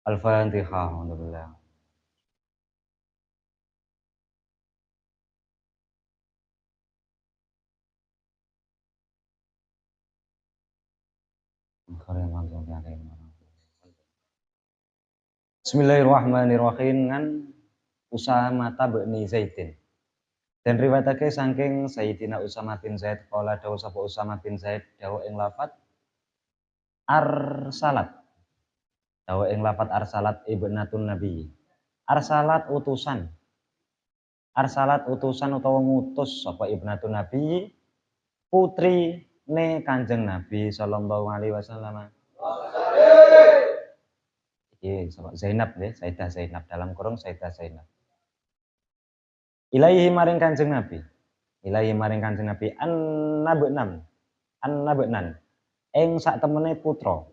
Al-Fatihah. Alhamdulillah. Bismillahirrahmanirrahim. Ngan Usama bin Zaidin. Dan riwayatake saking Sayyidina Usama bin Zaid qala dawuh sapa Usama bin Zaid dawuh ing lafat arsalat. Dawuh ing lafat arsalat ibnatun nabi. Arsalat utusan. Arsalat utusan utawa ngutus sapa ibnatun nabi putri ne Kanjeng Nabi sallallahu alaihi wasallam. Iki sapa Zainab nggih, Sayyidah Zainab dalam kurung Sayyidah Zainab. Ilaihi maring Kanjeng Nabi. Ilaihi maring Kanjeng Nabi annabnan. Annabnan ing sak temene putra.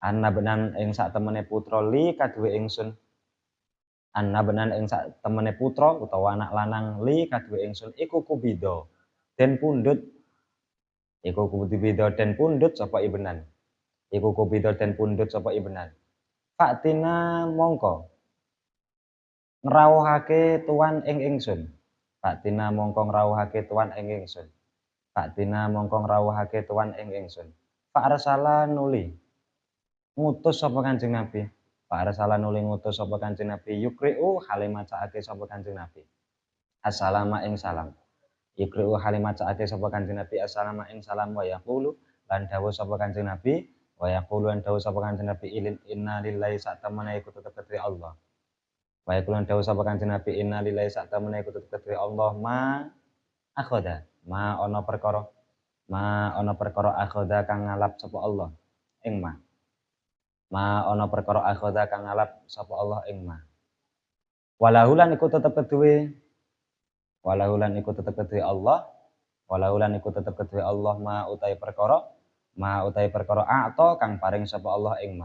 Annabnan ing sak temene putra li kaduwe ingsun. Annabnan ing sak temene putra utawa anak lanang li kaduwe ingsun iku kubida den pundhut. Iku kubida den pundhut sapa ibnan. Iku kubida den pundhut sapa ibnan. Faktina mongko ngrawuhake tuan ing ingsun. Faktina mongko ngrawuhake tuan ing ingsun. Faktina mongko ngrawuhake tuan ing ingsun. Pak Arsala nuli ngutus sapa Kanjeng Nabi. Pak Arsala nuli ngutus sapa Kanjeng Nabi yukri'u hale macaake sapa Kanjeng Nabi. Assalamu ing salam. Yukri'u hale macaake sapa Kanjeng Nabi assalamu ing salam wa yaqulu lan dawuh sapa Kanjeng Nabi wa yaqulu lan dawuh sapa Kanjeng Nabi inna lillahi satamana iku tetep kedue Allah. Wa yaqulu lan dawuh sapa Kanjeng Nabi inna lillahi satamana iku tetep kedue Allah ma akhoda ma ana perkara akhoda kang ngalap sapa Allah ing ma ana perkara akhoda kang ngalap sapa Allah ing walahulan iku tetep kedue Allah walahulan iku tetep kedue Allah ma utahe perkara ato kang paring sapa Allah ing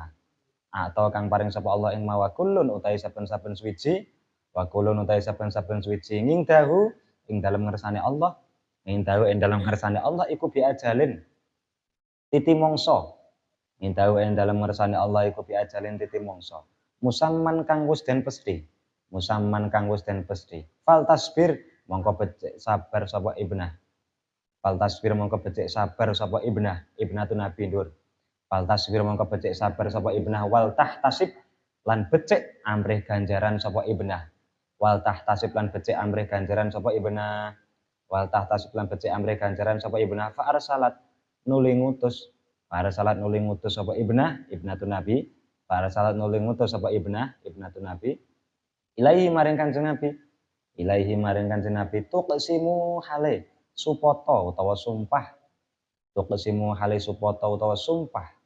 ato kang paring sapa Allah ing wa kullun utahe saben-saben suwiji ing dahu ing dalem ngersane Allah ing dalem ngersane Allah iku bi ajalin titi mangsa ing dahu ing dalem ngersane Allah iku bi ajalin titi mangsa musamman kang wis den pesthi fal tasbir mongko becik sabar sapa ibnah fal tasbir mongko becik sabar sapa ibnatun nabi nur fal tasbir mongko becik sabar sapa ibnah wal tahtasib lan becik amrih ganjaran sapa ibnah wal tahtasib lan becik amrih ganjaran sapa ibnah wal tahtasib lan becik amrih ganjaran sapa ibnah fa arsalat nuli ngutus sapa ibnatun nabi fa arsalat nuli ngutus sapa ibnatun nabi ilaihi maring Kanjeng Nabi tuqsimu hale supata utawa sumpah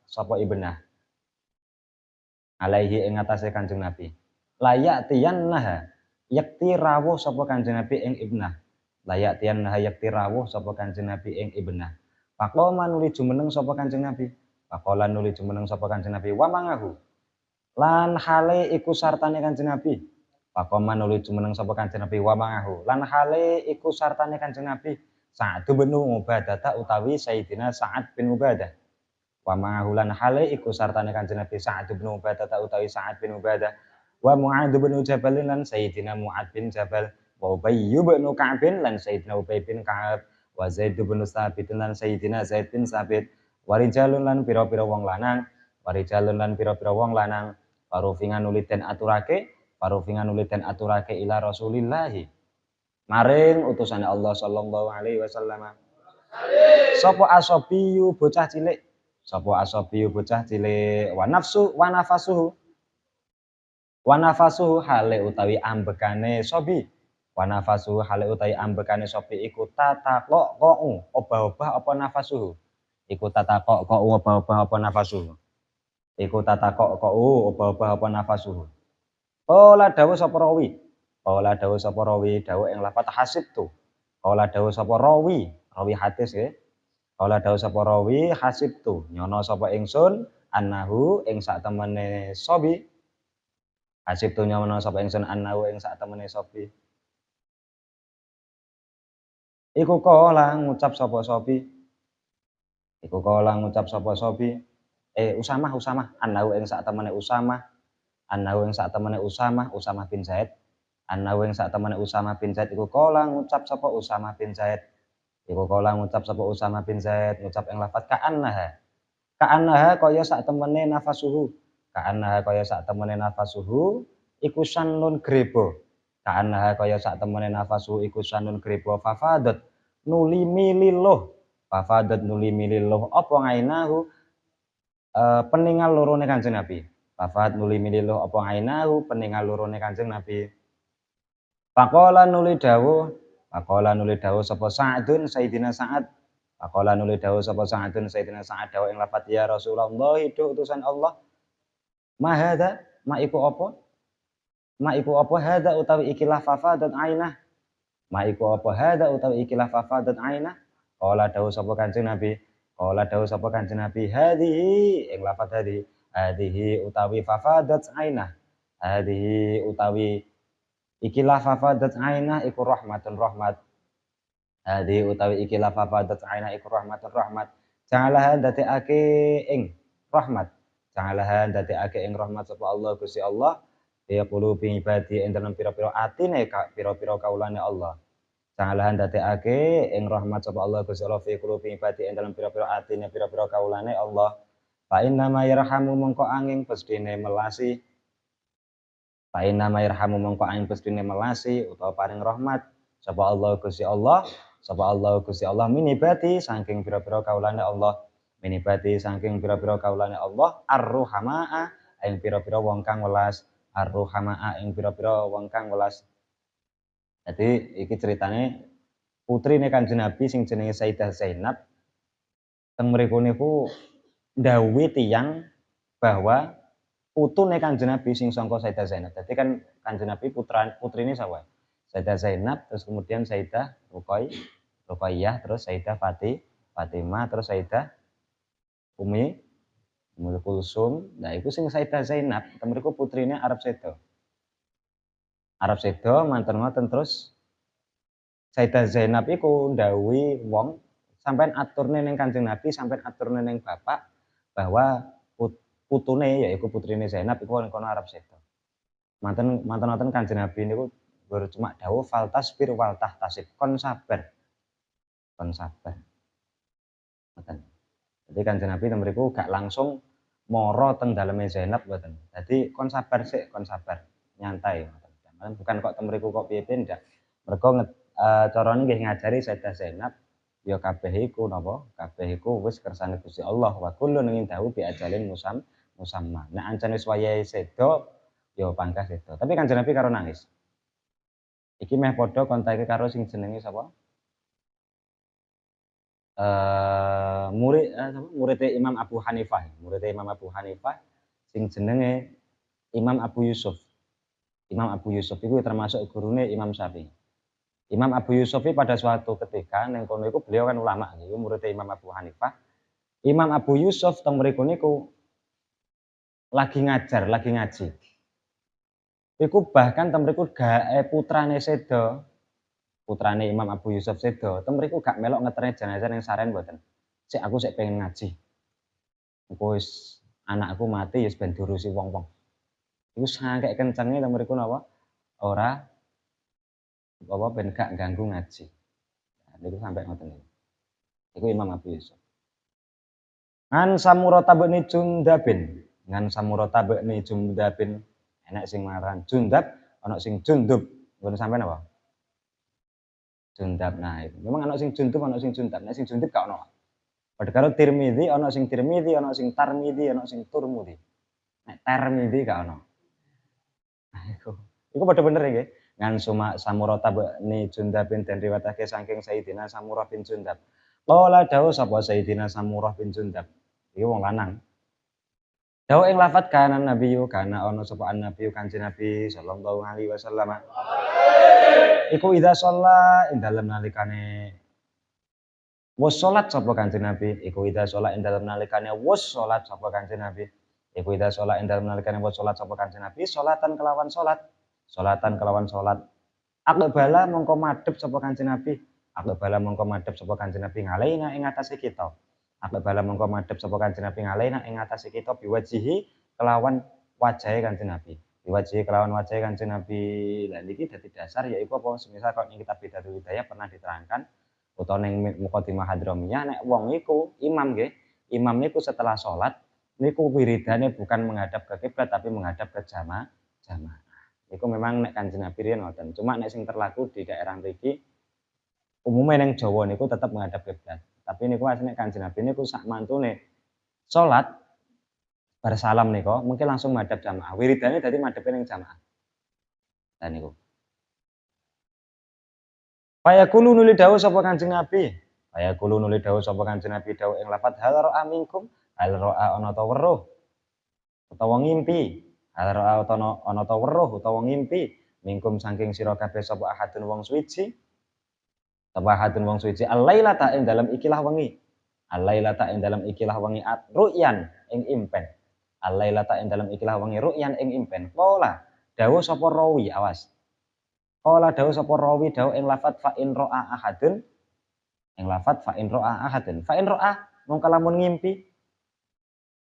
sapa ibnah alaihi ing atase Kanjeng Nabi layak tiyannaha yakti rawuh sapa Kanjeng Nabi ing ibnah faqala nuli jumeneng sapa Kanjeng Nabi wa mangahu lan hale iku sartane Kanjeng Nabi Pakoman nuli jumeneng sapa Kanjeng Nabi wa mangahu lan hale iku sartane Kanjeng Nabi Sa'ad bin Ubadah utawi Sayyidina Sa'ad bin Ubadah wa mangahu lan hale iku sartane Kanjeng Nabi Sa'ad bin Ubadah utawi Sa'ad bin Ubadah wa Mu'adz bin Jabal lan Sayyidina Mu'adz bin Jabal wa Ubay bin Ka'ab lan Sayyidina Ubay bin Ka'ab wa Zaid bin Tsabit lan Sayyidina Zaid bin Tsabit wa rijalun lan pira-pira wong lanang parufingan nuli den aturake ila Rasulillahi maring utusane Allah sallallahu alaihi wasallam sapa asobiyu bocah cilik wa nafasuhu hale utawi ambekane sobi iku tataqo obah-obah apa nafasuhu Qala dawuh sapa rawi dawuh ing lafat hasibtu. Qala dawuh sapa rawi hadis nggih. Qala dawuh sapa rawi hasibtu nyono sapa ingsun annahu ing sak temene sobi. Hasibtu nyono sapa ingsun annahu ing sak temene sobi. Iku qala ngucap sapa sobi. Usamah annahu ing sak temene Usamah annahu ing sak temene Usamah bin Zaid, annahu ing sak temene Usamah bin Zaid iku kala ngucap sapa Usamah bin Zaid, iku kala ngucap sapa Usamah bin Zaid ngucap ing lafaz ka'annaha kaya sak temene nafasuhu, ka'annaha kaya sak temene nafasuhu iku sanun grebo, ka'annaha kaya sak temene nafasuhu iku sanun grebo fafadat nuli mililuh, fafadat nuli mililuh apa ngainahu peningal lorone Kanjeng Nabi. Fafat nuli mililuh apa ngainahu peningal lorone Kanjeng Nabi. Faqala nuli dawuh sapa Sa'dun Sayyidina Sa'ad. Faqala nuli dawuh sapa Sa'dun Sayyidina Sa'ad dawuh ing lafaz ya Rasulullah itu utusan Allah. Ma hadza ma iku apa? Ma iku apa hadza utawi ikilah fafadat ainah. Ma iku apa hadza utawi ikilah fafadat ainah. Qala dawuh sapa Kanjeng Nabi. Qala dawuh sapa Kanjeng Nabi hadhihi ing lafaz hadhihi utawi fafadat ainah. Hadhihi utawi ikilah fafadat ainah iku rahmatun rahmat. Hadi utawi ikilah fafadat ainah iku rahmatun rahmat. Ja'alaha dadekake ing rahmat. Ja'alaha dadekake ing rahmat sapa Allah Gusti Allah. Ya qulubi ibadi ing dalem pira-pira atine pira-pira kaulane Allah. Ja'alaha dadekake ing rahmat sapa Allah Gusti Allah fi qulubi ibadi ing dalem pira-pira atine pira-pira kaulane Allah. Fa inna ma yarhamu mongko angin pestine melasi. Fa inna ma yarhamu mongko angin pestine melasi utawa paring rahmat sapa Allah Gusti Allah. Sapa Allah Gusti Allah minibati saking pira-pira kaulane Allah, minibati saking pira-pira kaulane Allah ar-ruhamaa ing pira-pira wong kang welas, ar-ruhamaa ing pira-pira wong kang welas. Jadi iki ceritane putrine Kanjeng Nabi sing jenenge Sayyidah Zainab teng mriku niku ndhawuhi tiyang bahwa putune Kanjeng Nabi sing sangka Sayyidah Zainab. Dadi kan Kanjeng Nabi putrine sapa? Sayyidah Zainab, terus kemudian Sayyidah Ruqayyah, terus Sayyidah Fatimah, terus Sayyidah Ummul Kulsum. Nah, iku sing Sayyidah Zainab, mriku putrine Arab Sedo. Arab Sedo manten ngoten terus Sayyidah Zainab iku ndhawuhi wong sampean aturne ning Kanjeng Nabi, sampean aturne ning bapak bahwa putune yaiku putrine Zainab iku kono Arab Sedo. Manten wonten Kanjeng Nabi niku cuma dawuh faltasbir wal tahtasib, kon sabar. Ngoten. Jadi Kanjeng Nabi mriku gak langsung mara teng daleme Zainab mboten. Dadi kon sabar sik, nyantai ngoten. Bukan kok teng mriku kok piye-piye ndak. Mergo carane nggih ngajari Sayyidah Zainab ya kabeh iku napa? Kabeh iku wis kersane Gusti Allah wa kullun ing dawu bi ajalin musamma. Nek ancen wis wayahe sedo ya pangkas sedo. Tapi Kanjeng Nabi karo nangis. Iki meh padha kontake karo sing jenenge sapa? Muridé Imam Abu Hanifah. Muridé Imam Abu Hanifah sing jenenge Imam Abu Yusuf. Imam Abu Yusuf iku termasuk gurune Imam Syafi'i. Imam Abu Yusuf pada suatu ketika ning kono iku beliau kan ulama niku muridé Imam Abu Hanifah. Imam Abu Yusuf teng mriku niku lagi ngajar, lagi ngaji. Iku bahkan teng mriku gawe putrane sedo, putrane Imam Abu Yusuf sedo, teng mriku gak melok ngeterne jenazah ning saren mboten. Sik aku sik pengen ngaji. Engko wis anakku mati ya ben diurusi wong-wong. Iku saking kencenge teng mriku napa? Ora apa ben gak ganggu ngaji. Nah, niku sampe ngoten niku. Iku Imam Abu Yusuf. Ngan Samurata bin Jundabin, ngan Samurata bin Jundabin. Enak sing maran Jundab, ana sing Jundub. Ngono sampean apa? Jundab. Nah, itu. Memang ana sing Jundub, ana sing Jundab. Nek sing Jundub gak ono. Padha karo Tirmidzi, ana sing Tirmidzi, ana sing Tarmidzi, ana sing Turmudi. Nek Tirmidzi gak ono. Nah, iku padha bener nggih. Ngan Samurata bin Jundabin den riwayatake saking Sayyidina Samurah bin Jundab. Qala dawuh sapa Sayyidina Samurah bin Jundab. Iku wong lanang. Dawuh ing lafat kana nabiyyu kana ana sapa annabiyyu Kanjeng Nabi sallallahu alaihi wasallam. Iku idza shalla ing dalem nalikane wis salat sapa Kanjeng Nabi, iku idza shalla ing dalem nalikane wis salat sapa Kanjeng Nabi. Iku idza shalla ing dalem nalikane wis salat sapa Kanjeng Nabi, salatan kelawan salat. Salatan kelawan salat. Aqbala mongko madhep sapa Kanjeng Nabi. Aqbala mongko madhep sapa Kanjeng Nabi ngalaina ing atase kita. Aqbala mongko madhep sapa Kanjeng Nabi ngalaina ing atase kita biwajihi kelawan wajahe Kanjeng Nabi. Diwajihi kelawan wajahe Kanjeng Nabi. Lah niki dadi dasar yaiku apa? Semisal kok ning kitab Bidatul Hidayah pernah diterangkan utawa ning Muqaddimah Hadramiyah nek wong iku imam nggih, imam niku setelah salat niku wiridane bukan menghadap ke kiblat tapi menghadap ke jamaah. Iku memang nek Kanjeng Nabi riyen ngoten. Cuma nek sing terlaku di daerah mriki umume ning Jawa niku tetep menghadap kiblat. Tapi niku asline Kanjeng Nabi niku sak mantune salat bar salam nika mungkin langsung madhep jamaah. Wiridane dadi madhepe ning jamaah. Lah niku. Fayaqulu nuli dawuh sapa Kanjeng Nabi. Fayaqulu nuli dawuh sapa Kanjeng Nabi dawuh ing lafat hal ra'a minkum, hal ra'a ana ta weruh utawa ngimpi. Hal ra'a ana ta weruh utawa ngimpi minkum saking sira kabeh sapa ahadun wong suci. Sapa ahadun wong suci al-lailata ing dalam ikilah wengi. Al-lailata ing dalam ikilah wengi ru'yan ing impen. Al-lailata ing dalam ikilah wengi ru'yan ing impen. Qala dawuh sapa rawi awas. Qala dawuh sapa rawi dawuh ing lafat fa in ra'a ahadun ing lafat fa in ra'a ahadun. Fa in ra'a mongko lamun ngimpi.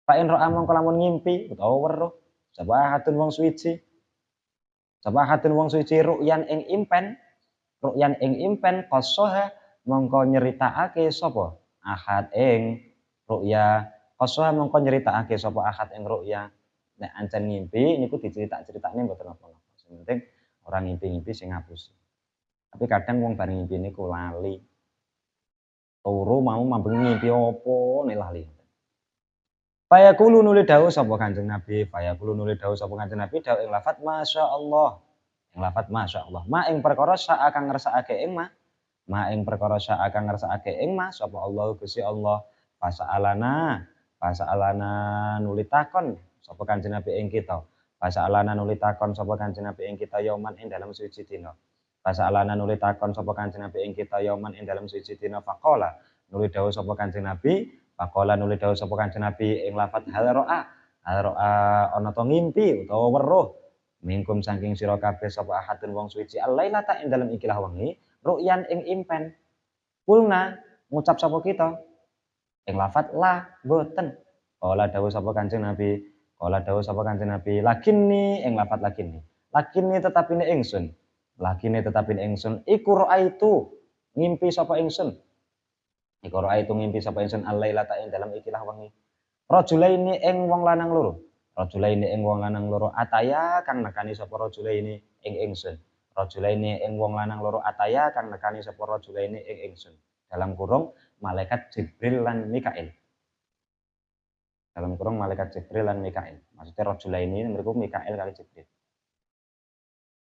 Fa in ra'a mongko lamun ngimpi utawa weruh sapa ahadun wong suci. Sapa ahadun wong suci ru'yan ing impen. Ru'yan ing impen qasaha mongko nyeritakake sapa ahad ing ru'ya. Qasaha mongko nyeritakake sapa ahad ing ru'ya. Nek ancen ngimpi niku diceritak-critakne mboten apa-apa. Sing penting ora ngimpi-ngimpi sing ngapusi. Tapi kadang wong bar ngimpi niku lali. Turu mau mambeng ngimpi apa nek lali. Fayaqulu nuli dawuh sapa Kanjeng Nabi, fayaqulu nuli dawuh sapa Kanjeng Nabi dawuh ing lafat masyaallah. Ing lafat masyaallah. Ma ing perkara sak kang ngersakake ing ma ing perkara sak kang ngersakake ing sapa Allah Gusti Allah. Fasa'alana nuli takon sapa Kanjeng Nabi ing kita. Fasa'alana nuli takon sapa Kanjeng Nabi ing kita yauman ing dalam suci dina. Fasa'alana nuli takon sapa Kanjeng Nabi ing kita yauman ing dalam suci dina faqala nuli dawuh sapa Kanjeng Nabi faqala nuli dawuh sapa Kanjeng Nabi ing lafat hal ra'a ana to ngimpi utawa weruh mingkum saking sira kabeh sapa ahadun wong suci al-lailata ing dalam ikilah wengi ru'yan ing impen. Kulna ngucap sapa kita ing lafat la boten. Qala dawuh sapa Kanjeng Nabi Kala dawuh sapa Kanjeng Nabi, lakinni ing lafat lakinni. Lakinni tetapine ingsun. Lakinni tetapine ingsun iku raaitu ngimpi sapa ingsun. Iku raaitu ngimpi sapa ingsun al-lailata ing dalam ikilah wengi. Rajulaini ing wong lanang loro. Rajulaini ing wong lanang loro ataya kang nekani sapa rajulaini ing ingsun. Rajulaini ing wong lanang loro ataya kang nekani sapa rajulaini ing ingsun. Dalam kurung malaikat Jibril lan Mikail. Dalam kurung malaikat Jibril lan Mikail. Maksudnya rajulaini mriku Mikail kali Jibril.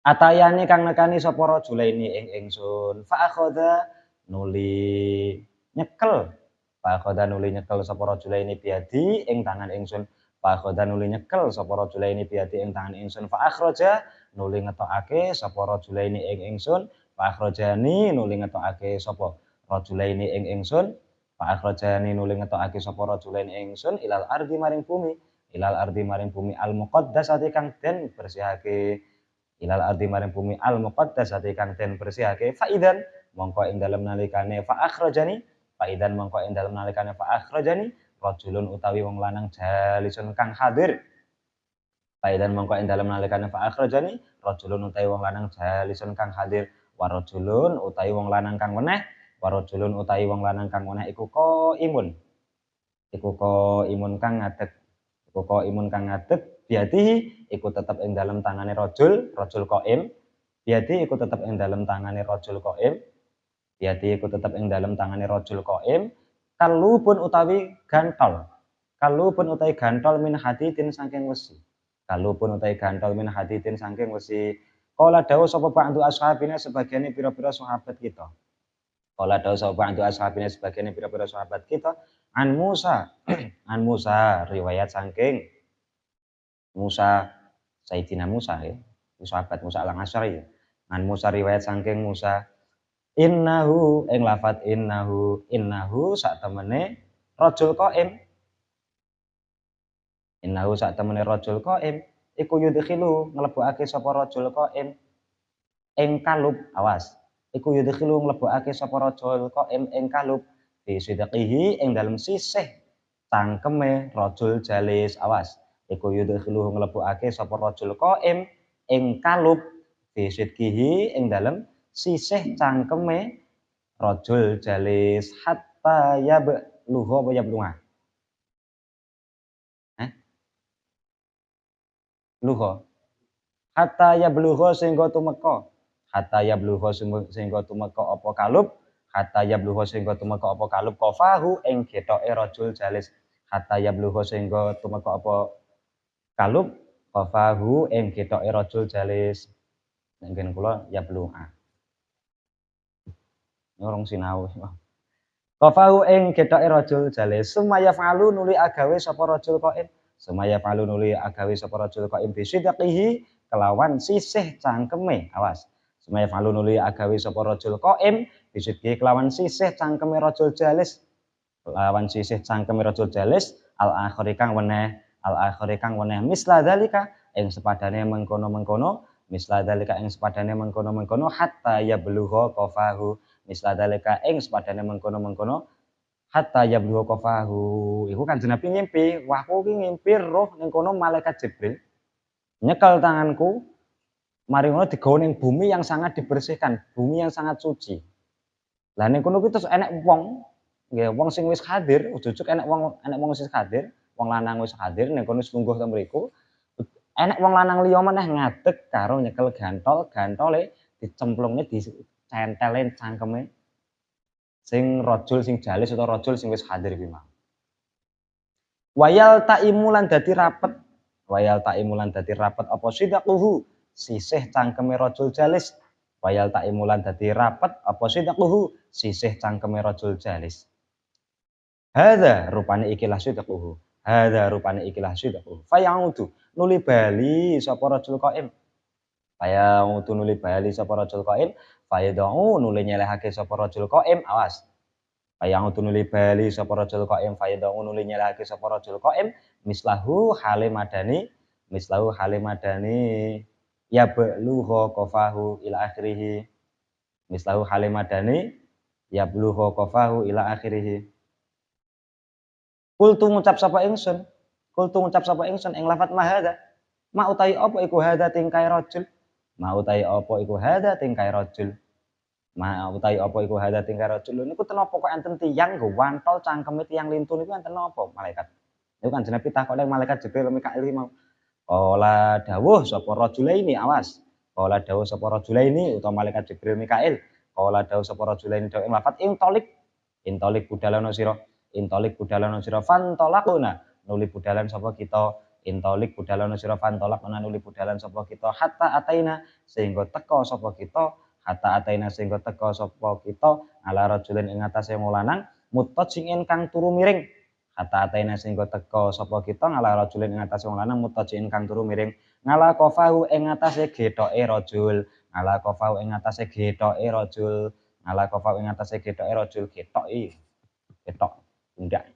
Atayane kang nekani sapa rajulaini ing ingsun. Fa akhadha nuli nyekel. Fa akhadha nuli nyekel sapa rajulaini biadi ing tangan ingsun. Fa akhadha nuli nyekel sapa rajulaini biadi ing tangan ingsun. Fa akhraja nuli ngetokake sapa rajulaini ing ingsun. Fa akhrajani nuli ngetokake sapa rajulaini ing ingsun. Fa akhrajani nuli ngetokake sapa rajulain ingsun ilal ardi maring bumi al muqaddasati kang den bersihake ilal ardi maring bumi al muqaddasati kang den bersihake faidan mongko ing dalem nalikane fa akhrajani rajulun utawi wong lanang jalisun kang hadir faidan mongko ing dalem nalikane fa akhrajani rajulun utawi wong lanang jalisun kang hadir wa rajulun utawi wong lanang kang weneh warajulun utawi wong lanang kang weneh iku imun kang ngadeg biadihi iku tetep ing dalem tangane rajul qaim biadi iku tetep ing dalem tangane rajul qaim kalubun utawi gantol min hadidin saking wesi kala dawuh sapa ba'du ashabina sebagiane pira-pira sahabat kita. Kala dawuh sapa ba'du ashabina sebagiane pira-pira sahabat kita an Musa riwayat saking Musa Sayyidina Musa ya sahabat Musa al-Asy'ari an Musa riwayat saking Musa innahu ing lafat innahu sak temene rajul qaim iku yudkhilu nglebokake sapa rajul qaim ing kalub awas iku yudkhilu nglebokake sapa rajul qaim ing kalub fi sidqihi ing dalem sisih cangkeme rajul jalis awas iku yudkhiluhu nglebokake sapa rajul qaim ing kalub bisidqihi ing dalem sisih cangkeme rajul jalis hatta yablugha apa yablugha? Eh, lugha. Hatta yablugha sehingga tumeka. Hatta yablugha sehingga tumeka apa kalub? Hatta yablugha sehingga tumeka apa kalub qafahu ing getoke rajul jalis. Hatta yablugha sehingga tumeka apa kalub qafahu ing getoke rajul jalis. Nek nggen kula yablugha. Orang sinau. Qafahu ing getoke rajul jalis. Sumaya fa'alu nuli agawe sapa rajul qaim. Sumaya fa'alu nuli agawe sapa rajul qaim bisidqihi kelawan sisih cangkeme. Awas. Sumaya fa'alu nuli agawe sapa rajul qaim bisidqihi kelawan sisih cangkeme rajul jalis. Kelawan sisih cangkeme rajul jalis al-akhiri kang weneh misla dzalika ing sepadane mengkono-mengkono misla dzalika ing sepadane mengkono-mengkono hatta yablugha qafahu misla dzalika ing sepadane mengkono-mengkono hatta yablugha qafahu iku Kanjeng Nabi ngimpi wah aku ki ngimpi roh ning kono malaikat Jibril nyekel tanganku mari ngono digawa ning bumi yang sangat dibersihkan bumi yang sangat suci lah ning kono ki terus enek wong nggih wong sing wis hadir ujug-ujug enek wong wis hadir wong lanang wis hadir ning kono wis lungguh ten mriku enek wong lanang liya meneh ngadeg karo nyekel gantole dicemplungne dicentelen cangkeme sing rajul sing jalis utawa rajul sing wis hadir kuwi mau. Wayal taimu lan dadi rapet apa sidaquhu sisih cangkeme rajul jalis. Wayal taimu lan dadi rapet apa sidaquhu sisih cangkeme rajul jalis. Hadza rupane ikilah sidaquhu. Hadza rupane ikilah sidaquhu. Fayaudu nuli bali sapa rajul qaim. Fayaudu nuli bali sapa rajul qaim. Fayadau nuli nyelehake sapa rajul qaim. Awas. Fayaudu nuli bali sapa rajul qaim. Fayadau nuli nyelehake sapa rajul qaim. Mislahu hale madani yablugha qafahu ila akhirih. Mislahu hale madani yablugha qafahu ila akhirih. Kultu ngucap sapa ingsun ing lafat mahadza. Ma utahi apa iku hadza tingkai rajul. Ma utahi apa iku hadza tingkai rajul. Niku ten apa kok enten tiyang nggo wantol cangkeme tiyang lintu niku enten apa malaikat. Niku Kanjeng Nabi takok ning malaikat Jibril Mikail mau. Qala dawuh sapa rajulaini awas. Qala dawuh sapa rajulaini utawa malaikat Jibril Mikail. Qala dawuh sapa rajulaini dawuh lafat intolik budalana sira. Intolik budalana sira fantolakuna nuli budalan sapa kita intolik budalana sira fantolakuna nuli budalan sapa kita hatta ataina sehingga teka sapa kita ala rajulin ing atase wong lanang mutajin kang turu miring hatta ataina sehingga teka sapa kita ala rajulin ing atase wong lanang mutajin kang turu miring ngala qafahu ing atase getoke rajul getok pundak.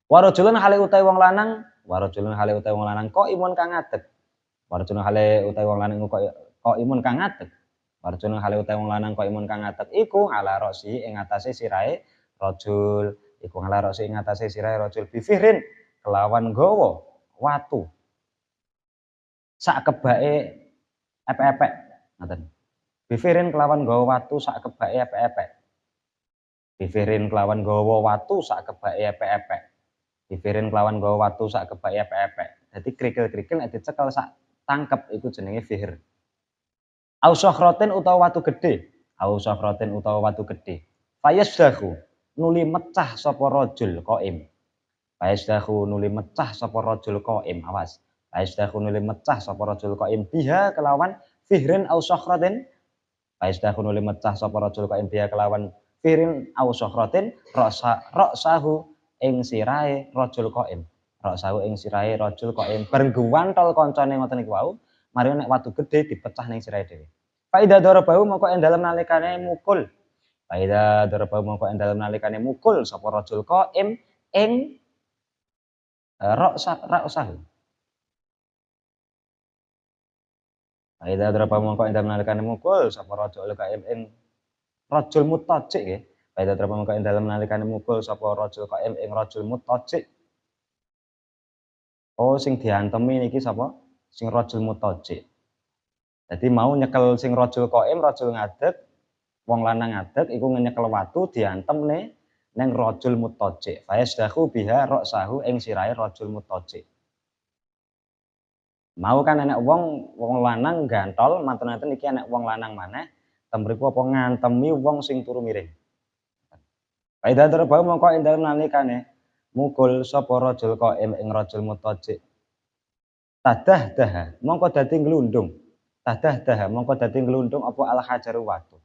Warajulun hale utawi wong lanang kok imun kang ngadeg. Warajulun hale utawi wong lanang kok imun kang ngadeg. Warajulun hale utawi wong lanang kok imun kang ngadeg iku ala rosi ing atase sirahe rajul. Bifihrin kelawan gawa watu. Sak kebake epek-epek ngoten. Bifihrin kelawan gawa watu sak kebake epek-epek. Bifirin kelawan gawa watu sak kebake epek-epek. Dadi krikil-krikil nek dicekel sak tangkep iku jenenge fihir. Au sakhratin utawa watu gedhe. Fayasdahu nuli mecah sapa rajul qaim. Awas. Fayasdahu nuli mecah sapa rajul qaim biha kelawan fihrin au sakhratin. Fayasdahu nuli mecah sapa rajul qaim biha kelawan firin au sokhrotin roksahu ing sirahe rajul qaim. Bareng guwantol kancane ngoten niku wau, mari nek watu gedhe dipecah ning sirahe dhewe. Faida darabahu mongko ing dalem nalikane mukul sapa rajul qaim ing roksahu. Faida darabahu mongko ing dalem nalikane mukul sapa rajul qaim ing rajul mutajik nggih. Faida drapa mengko ing dalem nalikane mukul sapa rajul qaim ing rajul mutajik. Oh sing diantemi niki sapa? Sing rajul mutaji. Dadi mau nyekel sing rajul qaim, rajul ngadeg, wong lanang ngadeg iku nyekel watu diantem neng rajul mutaji. Fayasdahu biha ra'sahu ing sirahe rajul mutaji. Mau kan enek wong lanang gantol, manten-manten iki enek wong lanang maneh, temriku apa ngantemi wong sing turu miring. Faida darba mongko ing dalem nalikane mukul sapa rajul qaim ing rajul mutaji. Tadah daha mongko dadi glundung. Tadah daha mongko dadi glundung apa al hajaru watu.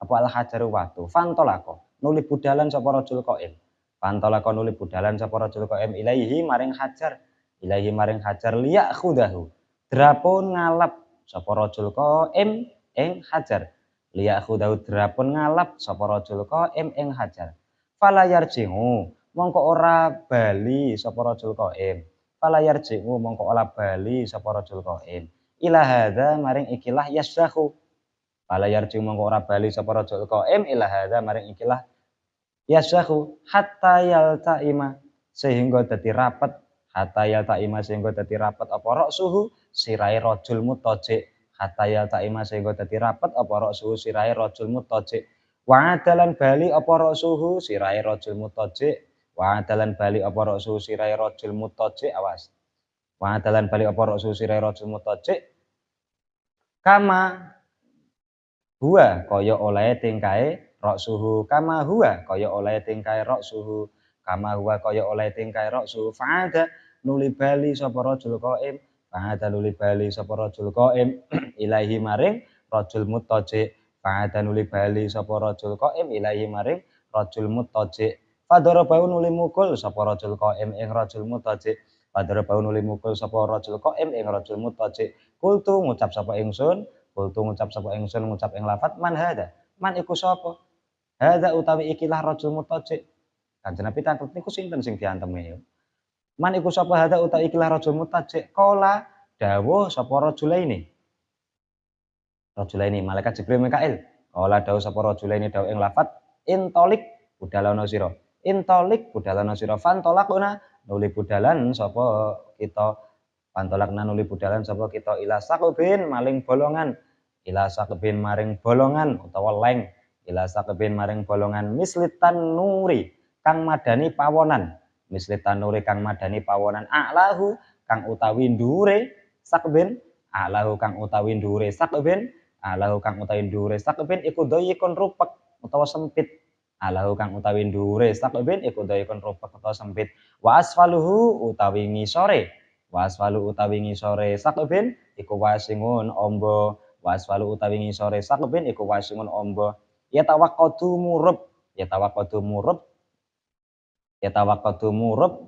Apa al hajaru watu. Fantolako nuli budalan sapa rajul qaim. Fantolako nuli budalan sapa rajul qaim ilaihi maring hajar. Ilaihi maring hajar liya khudahu. Drapun ngalap sapa rajul qaim ing hajar. Liya khudahu drapun ngalap sapa rajul qaim ing hajar. Fala yarji'u mongko ora bali sapa rajul qaim. Fala yarji'u mongko ora bali sapa rajul qaim. Ila hadza maring ikilah yasdahu. Fala yarji'u mongko ora bali sapa rajul qaim ila hadza maring ikilah yasdahu hatta yaltaima sehingga dadi rapet hatta yaltaima sehingga dadi rapet apa ra'suhu sirahe rajul mutaji hatta yaltaima sehingga dadi rapet apa ra'suhu sirahe rajul mutaji wa adalan bali apa ra'suhu sirahe rajul mutaji wa adalan bali apa ra'suhu sirahe rajul mutaji awas wa adalan bali apa ra'suhu sirahe rajul mutaji kama huwa kaya oleh tingkae ra'suhu kama huwa kaya oleh tingkae ra'suhu kama huwa kaya oleh tingkae ra'suhu fa'ada nuli bali sapa rajul qaim fa'ada nuli bali sapa rajul qaim ilahi maring rajul mutaji fa'ada nuli bali sapa rajul qaim ilahi maring rajul mutaji fadarabau nuli mukul sapa rajul qaim ing rajul mutaji fadarabau nuli mukul sapa rajul qaim ing rajul mutaji kultu ngucap sapa ingsun kultu ngucap sapa ingsun ngucap ing lafat man hada man iku sapa hada utawi ikilah rajul mutaji Kanjeng Nabi takut niku sinten sing diantemi man iku sapa hada utawi ikilah rajul mutaji qala dawuh sapa rajulaini malaikat Jibril Mikail qala dawuh sapa rajulaini dawuh ing lafat intolik budalana sira intolik budalana sira fantolakuna nuli budalan sapa kita Pantolakna nuli budalan sapa kita ila sakbin maring bolongan ila sakbin maring bolongan utawa leng ila sakbin maring bolongan mislitan nuri kang madani pawonan mislitan nuri kang madani pawonan a'lahu kang utawi ndure sakbin a'lahu kang utawi ndure sakbin a'lahu kang utawi ndure sakbin iku dayikon rupek utawa sempit a'lahu kang utawi ndure sakbin iku dayikon rupek utawa sempit wa asfaluhu utawi ngisore waswalu utawi ngisore sakbin iku wasingun ombo waswalu utawi ngisore sakbin iku wasingun ombo ya tawaqqadu murub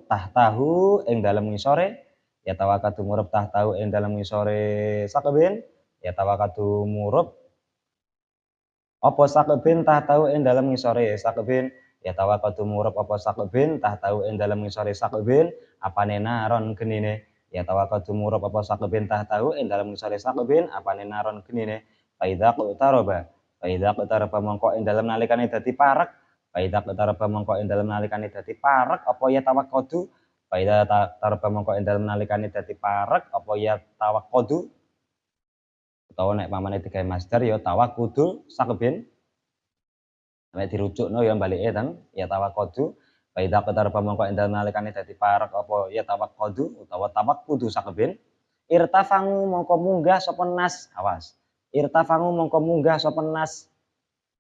tahtahu ing dalem ngisore ya tawaqqadu murub tahtahu ing dalem ngisore sakbin ya tawaqqadu murub apa sakbin tahtahu ing dalem ngisore sakbin ya tawaqqadu murub apa sakbin tahtahu ing dalem ngisore sakbin apane naron genine ya tawaqqadu murab apa sakbin tahtahu ing dalem ngisore sakbin apane naron genine faidza qtaraba mongko ing dalem nalikane dadi parek faidza qtaraba mongko ing dalem nalikane dadi parek apa ya tawaqqadu faidza qtaraba mongko ing dalem nalikane dadi parek apa ya tawaqqadu utawa nek pamane digawe masdar ya tawaqqudu sakbin nek dirujukno ya balike ten ya tawaqqadu Faidza qatarba mongko ing dalem nalikane dadi parek apa ya tawaqqadu utawa tawaqqudu sakbin irtafangu mongko munggah sapa nas awas irtafangu mongko munggah sapa nas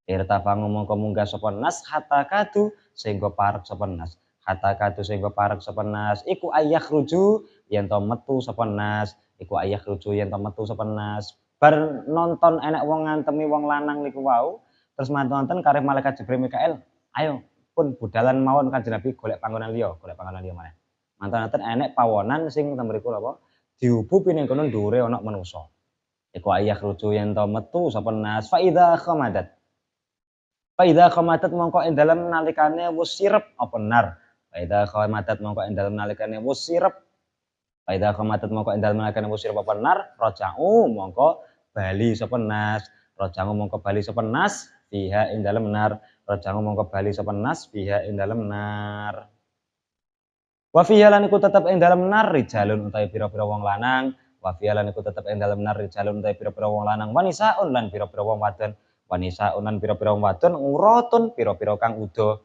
irtafangu mongko munggah sapa nas hatta kadu sehingga parek sapa nas hatta kadu sehingga parek sapa nas iku ayah ruju yen to metu sapa nas iku ayah ruju yen to metu sapa nas bar nonton enek wong ngantemi wong lanang niku wau terus mantu-manten karep malaikat Jibril Mikail ayo pun budalan mawon Kanjeng Nabi golek panggonan liya maneh. Mantan-mantan enek pawonan sing temriku apa diubupi ning kono ndure ana manusa. Iku ayah ruju yen to metu sapa nas fa idza khamadat. Fa idza khamadat mongko ing dalem nalikane wis sirep apa nar. Fa idza khamadat mongko ing dalem nalikane wis sirep. Fa idza khamadat mongko ing dalem nalikane wis sirep apa nar raja'u mongko bali sapa nas. Raja'u mongko bali sapa nas fiha ing dalem nar Rajangu mongko bali sapa nas biha ing dalem nar. Wa fiha lan iku tetep ing dalem nar rijalun utawi pira-pira wong lanang, wa fiha lan iku tetep ing dalem nar rijalun utawi pira-pira wong lanang, wanisaun lan pira-pira wong wadon, wanisaun lan pira-pira wong wadon uratun pira-pira kang uda.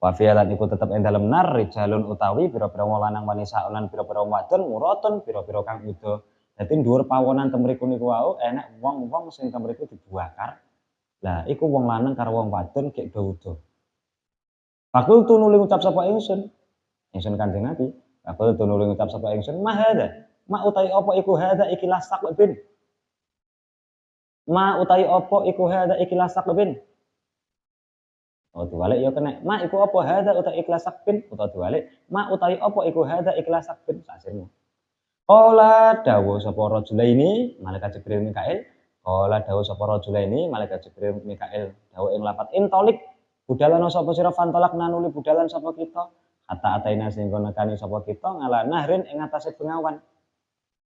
Wa fiha lan iku tetep ing dalem nar rijalun utawi pira-pira wong lanang, wanisaun lan pira-pira wong wadon uratun pira-pira kang uda. Dadi dhuwur pawonan temriku niku wau enek wong-wong sing temriku dibakar. Lah iku wong lanang karo wong wadon gek do uda. Fakultu nuli ngucap sapa ingsun Kanjeng Nabi, aku nuli ngucap sapa ingsun, "Ma hadza?" Ma utawi apa iku hadza iki lasaqbin. Ma utawi apa iku hadza iki lasaqbin. Oh diwalik ya kena. Ma iku apa hadza utawi iki lasaqbin utawa diwalik, ma utawi apa iku hadza iki lasaqbin sasirmu. Qala dawuh sapa rajulaini malaikat Jibril Mikail. Qala dawuh sapa rajulaini malaikat Jibril Mikail. Dawuh ing lafat intolik budalana sapa sira fantolak nanuli budalan sapa kita. Hatta ataina sehingga nekani sapa kita ngala nahrin ing atase bengawan.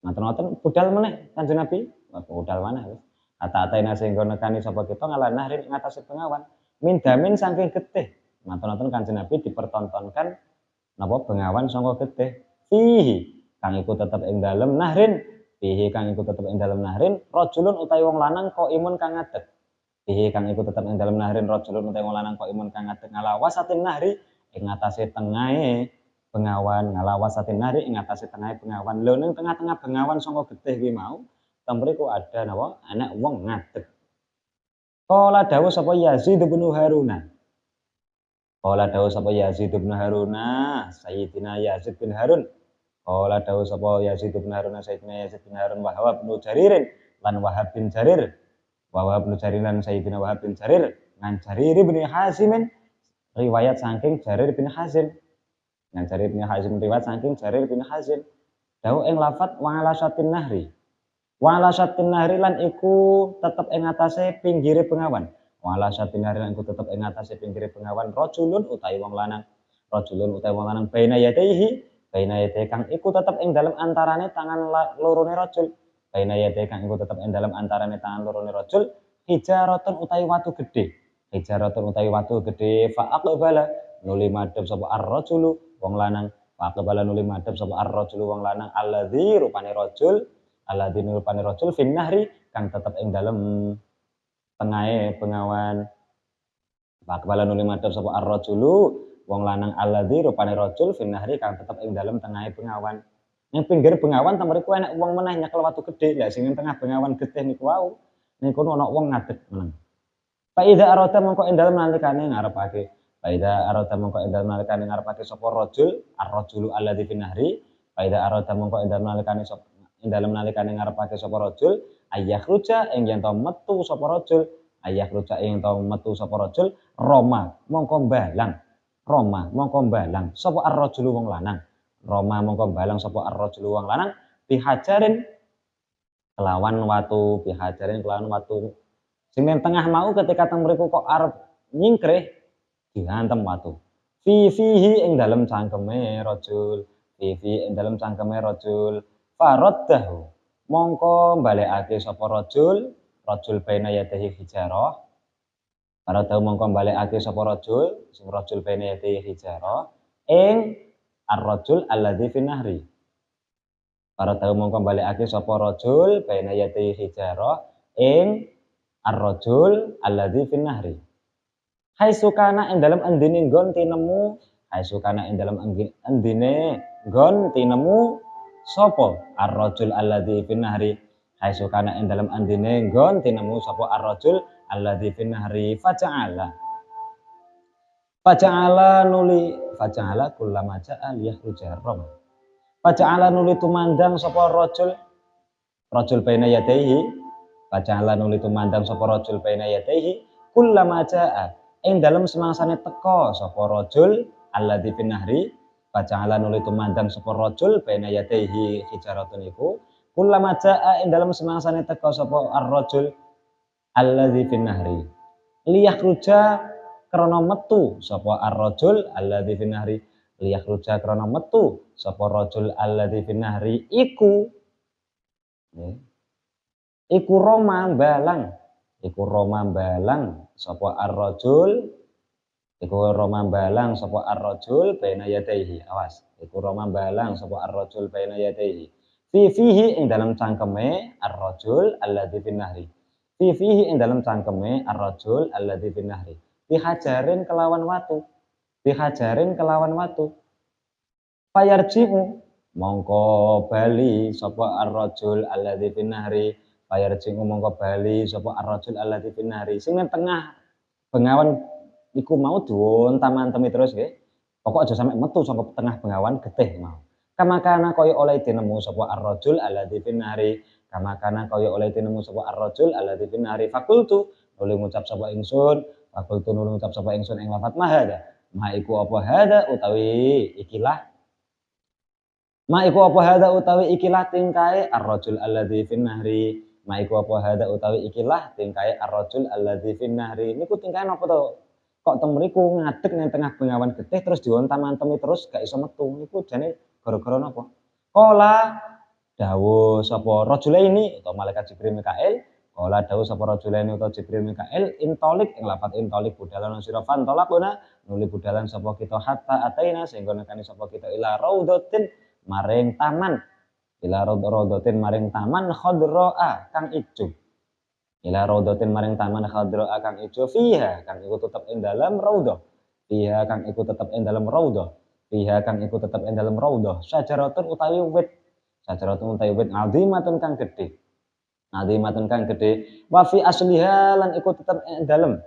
Ngoten-ngoten budal meneh Kanjeng Nabi, budal maneh wis. Hatta ataina sehingga nekani sapa kita ngala nahrin ing atase bengawan. Min damin saking getih. Ngoten-ngoten Kanjeng Nabi dipertontonkan napa bengawan saka getih. Fihi kang iku tetep ing dalem nahrin, fihi kang iku tetep ing dalem nahrin rajulun utawi wong lanang kok imun kang ngadeg. Fihi kang iku tetep ing dalem nahrin rajulun utawi wong lanang kok imun kang ngadeg ngala wasatin nahri ing atase tengahe bengawan, ngalawasatin nari ing atase tengahe bengawan. Lho ning tengah-tengah bengawan saka getih kuwi mau, temriku ada napa? Anak wong ngadeg. Qala dawuh sapa Yazid bin Haruna. Qala dawuh sapa Yazid bin Haruna, Sayyidina Yazid bin Harun. Qala dawuh sapa Yazid bin Haruna, Sayyidina Yazid bin Harun wa Wahab bin Jaririn lan Wahab bin Jarir. Wa Wahab bin Jarir lan Sayyidina Wahab bin Jarir ngan Jarir bin Hazimin riwayat saking Jarir bin Hazim. Yang Jarir bin Hazim riwayat saking Jarir bin Hazim. Dawuh ing lafat wa ala satin nahri. Wa ala satin nahri lan iku tetep ing atase pinggire bengawan. Wa ala satin nahri lan iku tetep ing atase pinggire bengawan rajulun utawi wong lanang. Rajulun utawi wong lanang baina yadaihi, baina yadaihi kang iku tetep ing dalem antarane tangan lorone rajul. Baina yadaihi kang iku tetep ing dalem antarane tangan lorone rajul hijaratun utawi watu gedhe. Hijaratun utawi watu gedhe fa aqbala nuli madhep sapa ar-rajulu wong lanang fa aqbala nuli madhep sapa ar-rajulu wong lanang alladzi rupane rajul fin nahri kang tetep ing dalem tengahe bengawan fa aqbala nuli madhep sapa ar-rajulu wong lanang alladzi rupane rajul fin nahri kang tetep ing dalem tengahe bengawan. Ning pinggir bengawan temriku enek wong meneh nyekel watu gedhe. Lah sing ing tengah bengawan getih niku wau niku ana wong ngadeg meneng. Faida arada mongko ing dalem nalikane ngarepake. Faida arada mongko ing dalem nalikane ngarepake sapa rajul, ar-rajulu alladzi fi nahri. Faida arada mongko ing dalem nalikane sapa ing dalem nalikane ngarepake sapa rajul, ayakhruja ing yen to metu sapa rajul, ayakhruja ing to metu sapa rajul, Roma mongko mbalang. Roma mongko mbalang sapa ar-rajulu wong lanang. Roma mongko mbalang sapa ar-rajulu wong lanang bihajarin kelawan watu, bihajarin kelawan watu. Sing ning tengah mau ketika teng mriku kok arep nyingkrih dihantem watu. Fihi ing dalem cangkeme rajul, fihi ing dalem cangkeme rajul. Faraddahu mongko balekake sapa rajul, rajul baina yadayhi hijarah. Faraddahu mongko balekake sapa rajul, sing rajul baina yadayhi hijarah ing ar-rajul alladzi fi nahri. Faraddahu mongko balekake sapa rajul baina yadayhi hijarah ing ar-rajul alladzi fin nahri. Hai sukana ing dalem endine nggon tinemu, hai sukana ing dalem endine nggon tinemu sapa ar-rajul alladzi fin nahri. Hai sukana ing dalem endine nggon tinemu sapa ar-rajul alladzi fin nahri faja'ala. Faja'ala kullama ja'a liyakhruja rom. Faja'ala nuli tumandang sapa rajul baina yadaihi. Faja'ala nuli tumandang sapa rajul baina yadaihi kullama jaa ing dalem semangsane teka sapa rajul alladzi fin nahri. Faja'ala nuli tumandang sapa rajul baina yadaihi hijaratun iku kullama jaa ing dalem semangsane teka sapa ar-rajul alladzi fin nahri. Liyakhruja krana metu sapa ar-rajul alladzi fin nahri. Liyakhruja krana metu sapa rajul alladzi fin nahri iku Iku Roma mbalang sapa ar-rajul Iku roma balang sapa ar-rajul baina yadayhi. Awas, iku roma balang sapa ar-rajul baina yadayhi. Fihi ing dalam cangkeme ar-rajul alladzi fin nahri. Fihi ing dalam cangkeme ar-rajul alladzi fin nahri. Dihajarin kelawan watu. Dihajarin kelawan watu. Fayarji'u mongko bali sapa ar-rajul alladzi fin nahri. Fayarji'u mongko bali sapa ar-rajul alladzi fin nahri. Sing nang tengah bengawan iku mau diwontam-antemi terus nggih. Pokok aja sampe metu saka tengah bengawan getih mau. Kamakana kaya oleh tinemu sapa ar-rajul alladzi fin nahri. Kamakana kaya oleh tinemu sapa ar-rajul alladzi fin nahri. Fakultu nuli ngucap sapa ingsun. Fakultu nuli ngucap sapa ingsun ing lafat mahada. Ma iku apa hada utawi ikilah. Ma iku apa hada utawi ikilah tingkae ar-rajul alladzi fin nahri. Ma iku apa hada utawi ikilah tingkae ar-rajul alladzi fin nahri. Niku tingkae napa to? Kok teng mriku ngadeg nang tengah bengawan getih terus diontam-antemi terus gak iso metu. Niku jane gara-gara napa? Qala dawuh sapa rajulaini utawa malaikat Jibril Mikail, qala dawuh sapa rajulaini utawa Jibril Mikail, intolik ing lafat intolik budalan sira fan talaquna nuli budalan sapa kita hatta ataina sehingga nekani sapa kita ila raudhatin maring taman ila raudhatin maring taman khadraa kang ijo ila raudhatin maring taman khadraa kang ijo fiha kang iku tetep ing dalam raudhah fiha kang iku tetep ing dalam raudhah fiha kang iku tetep ing dalam raudhah syajaratun utawi wit syajaratun utawi wit azimatun kang gedhe azimatun kang gedhe wa fi asliha lan iku tetep ing dalem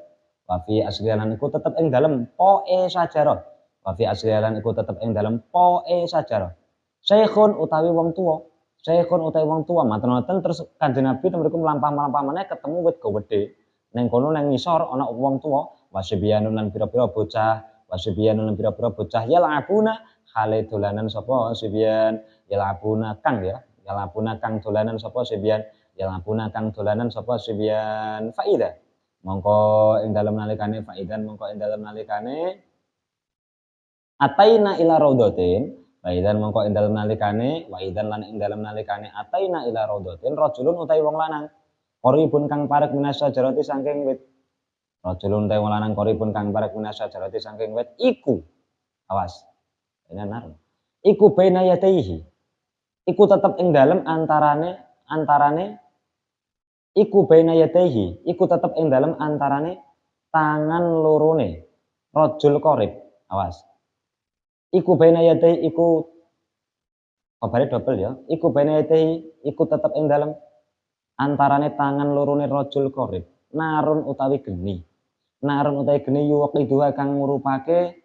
wa fi asliha lan iku tetep ing dalem poe sajarah wa fi asliha lan iku tetep ing dalem poe sajarah. Syekhun utawi wong tuwa. Syekhun utawi wong tuwa maten-maten terus Kanjeng Nabi temriku mlampah-mlampah meneh ketemu wit gawedhe. Ning kono nang ngisor ana wong tuwa, wasibyanun lan pira-pira bocah, wasibyanun lan pira-pira bocah yalabuna hale dolanan sapa sibyan, yalabuna kang ya, yalabuna kang dolanan sapa sibyan, yalabuna kang dolanan sapa sibyan. Faida. Mongko ing dalem nalikane faidan mongko ing dalem nalikane ataina ila raudhatin Waidan mongko ing dalem nalikane, waidan lan ing dalem nalikane ataina ila raudhatin rajulun utawi wong lanang. Qaribun kang parek minas sajarati saking wit. Rajulun utawi wong lanang qaribun kang parek minas sajarati saking wit iku. Awas. Benar. Iku baina yadaihi. Iku tetep ing dalem antarane iku baina yadaihi. Iku tetep ing dalem antarane tangan lorone rajul qarib. Awas. Iku baina yadai iku kabare double ya. Iku baina yadai iku tetep ing dalem antarane tangan lorone rajul qarib. Narun utawi geni. Narun utawi geni yuqidua kang ngurupake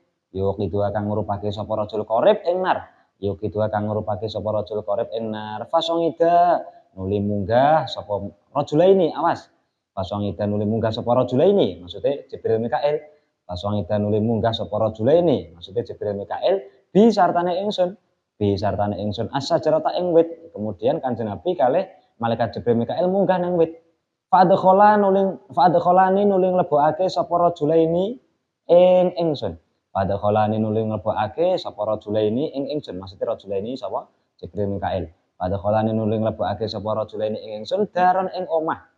sapa rajul qarib ing nar. Yuqidua kang ngurupake sapa rajul qarib ing nar. Fasongida nuli munggah sapa rajulaini. Awas. Fasongida nuli munggah sapa rajulaini. Maksudnya Jibril Mikail. Paswangida nuli munggah sapa rajulaini maksudnya Jibril Mikail bi sartane ingsun as-sajarata ing wit kemudian Kanjeng Nabi kalih malaikat Jibril Mikail munggah nang wit fadkholani nuling lebokake sapa rajulaini ing ingsun fadkholani nuling lebokake sapa rajulaini ing ingsun maksudnya rajulaini sapa Jibril Mikail fadkholani nuling lebokake sapa rajulaini ing ingsun daron ing omah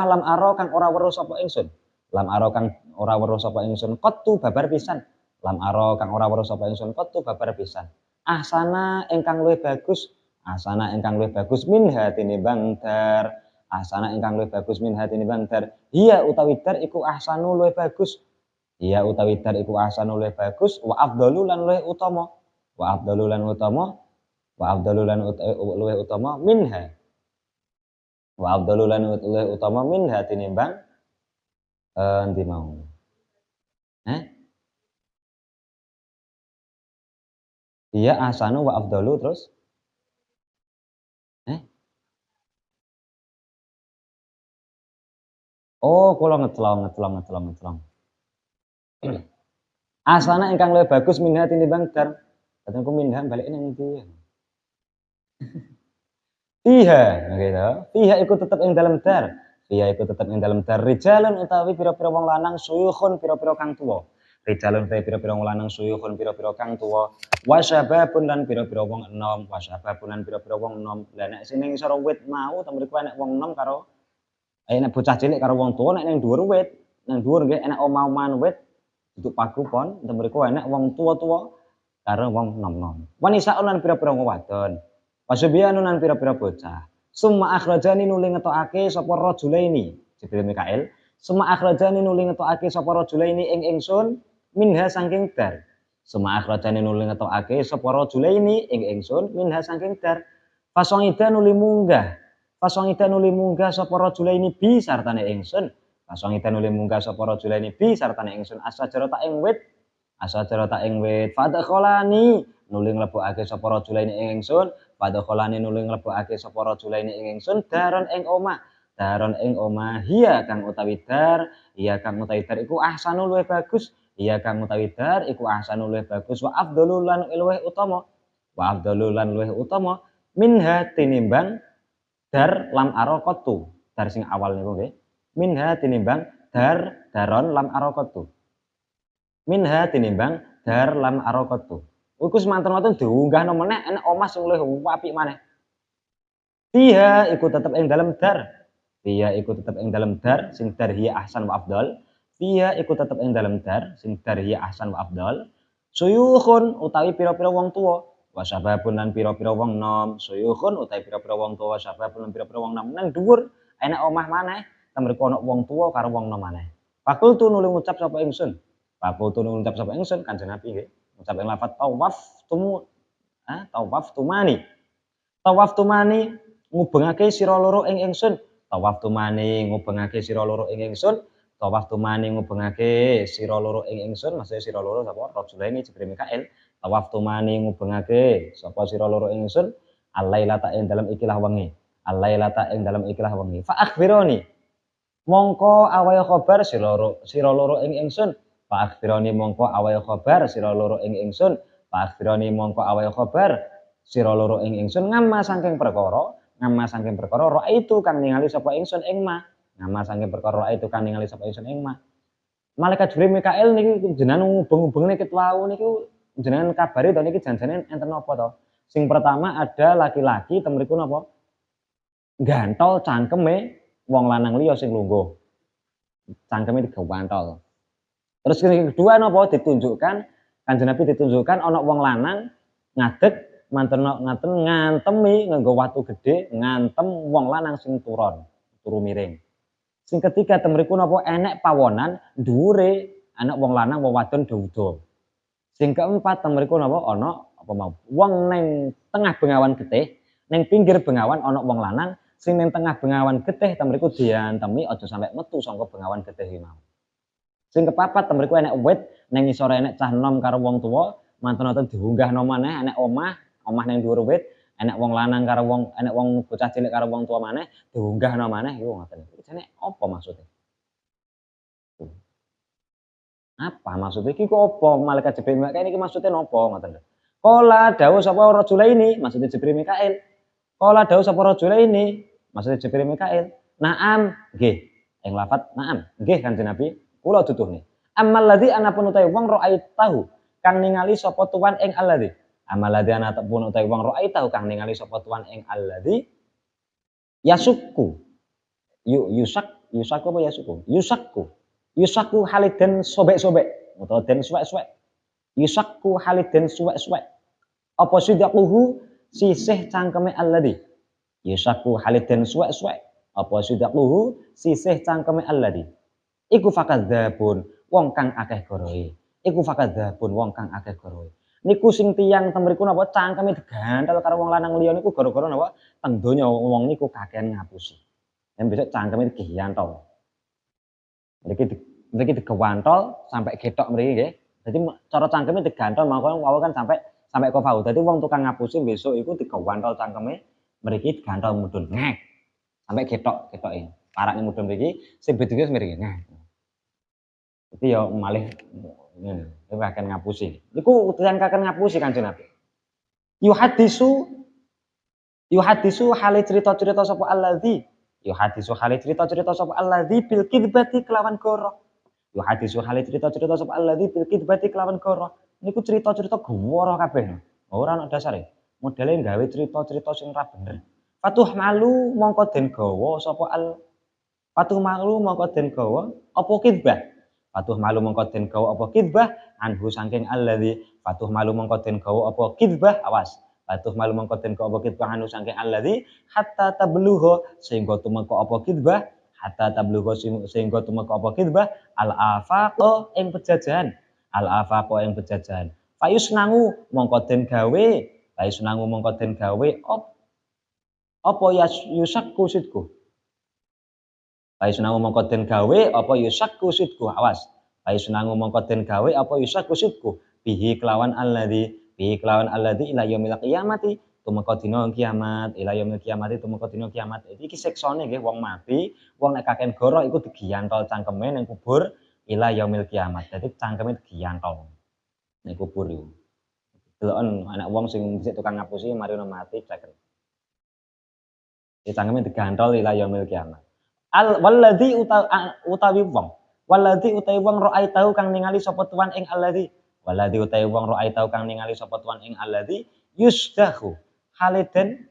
lam aro kang ora weruh sapa ingsun lam aro kang ora weruh sapa ingsun qattu babar pisan lam aro kang ora weruh sapa ingsun qattu babar pisan ahsana ingkang luwih bagus minha tinimbang dar ahsana ingkang luwih bagus minha tinimbang dar iya utawi dar iku ahsanu luwih bagus wa afdalu lan luwih utama minha tinimbang endi mau. Iya ahsanu wa afdalu terus. Oh, kula ngecelong. Ahsana ingkang luwih bagus minha tinimbang dar. Katengku minha balik nang ndi ya. Fiha, gitu. Fiha iku tetep ing dalam dar. Rijalun utawi pira-pira wong lanang suyukhun pira-pira kang tuwa. Rijalun utawi pira-pira wong lanang suyukhun pira-pira kang tuwa. Wasyababun lan pira-pira wong enom. Lah nek sing ngisor wit mau temriku nek wong enom karo nek bocah cilik karo wong tuwa nek ning dhuwur wit. nang dhuwur nggih enek omah-omahan wit duduk pagupon, enten mriku enek wong tuwa-tuwa karo wong nom-nom. Wanisaun lan pira-pira wong wadon. Wasubyanun lan pira-pira bocah. Summa akhrajani nuli ngetokake sapa rajulaini, Jibril Mikail. Summa akhrajani nuli ngetokake sapa rajulaini ing ingsun minha saking dar. Summa akhrajani nuli ngetokake sapa rajulaini ing ingsun minha saking dar. Fasongida nuli munggah. Fasongida nuli munggah sapa rajulaini bi sartane ingsun. Fasongida nuli munggah sapa rajulaini bi sartane ingsun asajarata ing wit. Asajarata ing wit. Fadkholani nuli nglebokake sapa rajulaini ing ingsun. Fadkholani nuli nglebokake sapa rajulaini ing ingsun daron ing omah. Daron ing omah hiya kang utawi dar, hiya kang utawi dar iku ahsanul luwih bagus. Hiya kang utawi dar iku ahsanul luwih bagus wa afdhalul lan luwih utama. Wa afdhalul lan luwih utama minha tinimbang dar lam araqatu. Dar sing awal niku nggih. Minha tinimbang daron lam araqatu. Minha tinimbang dar lam araqatu. Iku semanten wonten diunggahno meneh enek omah sing luwih apik maneh. Fiha iku tetep ing dalem dar. Fiha iku tetep ing dalem dar sing dar hiya ahsan wa afdal. Fiha iku tetep ing dalem dar sing dar hiya ahsan wa afdal. Suyukhun utawi pira-pira wong tuwa. Wasababun lan pira-pira wong nom. Suyukhun utawi pira-pira wong tuwa, wasababun lan pira-pira wong nom. Nang dhuwur enek omah maneh, temriku ana wong tuwa karo wong nom maneh. Fakultu nuli ngucap sapa ingsun. Fakultu nuli ngucap sapa ingsun Kanjeng Nabi nggih. Ngucap ing lafaz tawaf tumani. Tawaf tumani ngubengake sira loro ing ingsun. Tawaf tumani ngubengake sira loro ing ingsun. Tawaf tumani ngubengake sira loro ing ingsun. Maksudnya sira loro sapa? Rajulaini Jibril Mikail. Tawaf tumani ngubengake sapa sira loro ing ingsun alailata ing dalem ikilah wengi. Alailata ing dalem ikilah wengi. Fa akhbironi. Mongko awahe khabar sira loro ing ingsun. Fa akhbironi mongko awahe khabar sira loro ing ingsun. Fa akhbironi mongko awahe khabar sira loro ing ingsun ngama saking perkara raaitu kang ningali sapa ingsun ing ma. Ngama saking perkara raaitu kang ningali sapa ingsun ing ma. Malaikat Jibril Mikail niki jenengan ngubeng-ubengne ket wau niku jenengan kabari to niki janjane enten napa to? Sing pertama ada laki-laki temriku napa? Gantol cangkeme wong lanang liya sing lungguh. Cangkeme digantol. Terus yang kedua napa ditunjukkan Kanjeng Nabi ditunjukkan ana wong lanang ngadeg manten ngantemi nganggo watu gedhe ngantem wong lanang sing turu miring. Sing ketiga temriku napa enek pawonan dhuwure anak wong lanang wong wadon dawa. Sing keempat temriku napa ana apa mau wong ning tengah bengawan getih, ning pinggir bengawan ana wong lanang sing ning tengah bengawan getih temriku diantemi aja sampe metu saka bengawan getih iki mau. Sing kepapat temriku enek wit ning ngisore enek cah nom karo wong tuwa, manten-manten diunggahno maneh enek omah ning dhuwur wit, enek wong lanang karo enek wong bocah cilik karo wong tuwa maneh diunggahno maneh iku ngoten. Iki jane apa maksudnya? Apa maksudnya iki kok apa? Malaikat Jibril Mikail iki maksudnya napa ngoten lho. Qala dawuh sapa rajulaini maksudnya Jibril Mikail. Qala dawuh sapa rajulaini maksudnya Jibril Mikail. Naam, nggih. Ing lafaz naam, nggih Kanjeng Nabi, kula duduhne. Ammal ladzi anapun utawi wong ra'aitahu kang ningali sapa tuan ing alladzi. Ammal ladzi anapun utawi wong ra'aitahu kang ningali sapa tuan ing alladzi yasukku. Yusaku apa yasukku? Yusakku haliden sobek-sobek utawa den suwek-suwek. Yusakku haliden suwek-suwek. Apa sidaquhu sisih cangkeme alladzi. Yusakku haliden suwek-suwek. Apa sidaquhu sisih cangkeme alladzi. Iku fakadzabun wong kang akeh gorohe. Iku fakadzabun wong kang akeh gorohe. Niku sing tiyang temriku napa cangkeme digantel karo wong lanang liya niku gara-gara napa teng donya wong niku kakehan ngapusi. Yen besok cangkeme digantol. Mriki digantol sampai getok mriki nggih. Dadi cara cangkeme digantol mangko wau kan sampai kofau. Dadi wong tukang ngapusi besok iku digantol cangkeme mriki digantol mudhun ngek. Sampai getoke. Parake mudhun mriki sing bedine mriki ngek. Dadi ya malih ngene, kakehan ngapusi. Niku tiyang kakehan ngapusi Kanjeng Nabi. Yuhadisu hale cerita-cerita sapa alladzi. Yuhadisu hale cerita-cerita sapa alladzi bil kidbati kelawan goro. Yuhadisu hale cerita-cerita sapa alladzi bil kidbati kelawan goro. Niku cerita-cerita goro kabeh. Ora ana dasare. Modele gawe cerita-cerita sing ora bener. Fatuh malu mongko den gawa sapa Fatuh malu mongko den gawa apa kidbah. Fatuh malu mongko den gawa apa kidbah anhu saking alladzi. Fatuh malu mongko den gawa apa kidbah awas. Fatuh malu mongko den gawa apa kidbah anhu saking alladzi hatta tablugha sehingga tumeka apa kidbah hatta tablugha sehingga tumeka apa kidbah al afaqa ing pejajahan. Al afaqa ing pejajahan. Fayusnangu mongko den gawe. Fayusnangu mongko den gawe apa yusakku sidku. Fayusnangu mongko den gawe apa yusakku sidku awas. Fayusnangu mongko den gawe apa yusakku sidku bihi kelawan alladzi ila yaumil qiyamati tumeka dina kiamat ila yaumil qiyamati tumeka dina kiamat. Iki siksane nggih wong mati, wong nek kakek goro iku digiyantol cangkeme ning kubur ila yaumil kiamat. Dadi cangkeme digiyantol ning kubur iku. Deloken anak wong sing dhisik tukang ngapusi mari ono mati ceken. Cangkeme digantol ila yaumil kiamat. Walladzi utawi wong ro'ai tahu kang ningali sapa tuan ing alladzi walladzi utawi wong ro'ai tahu kang ningali sapa tuan ing alladzi yusdahu khaliden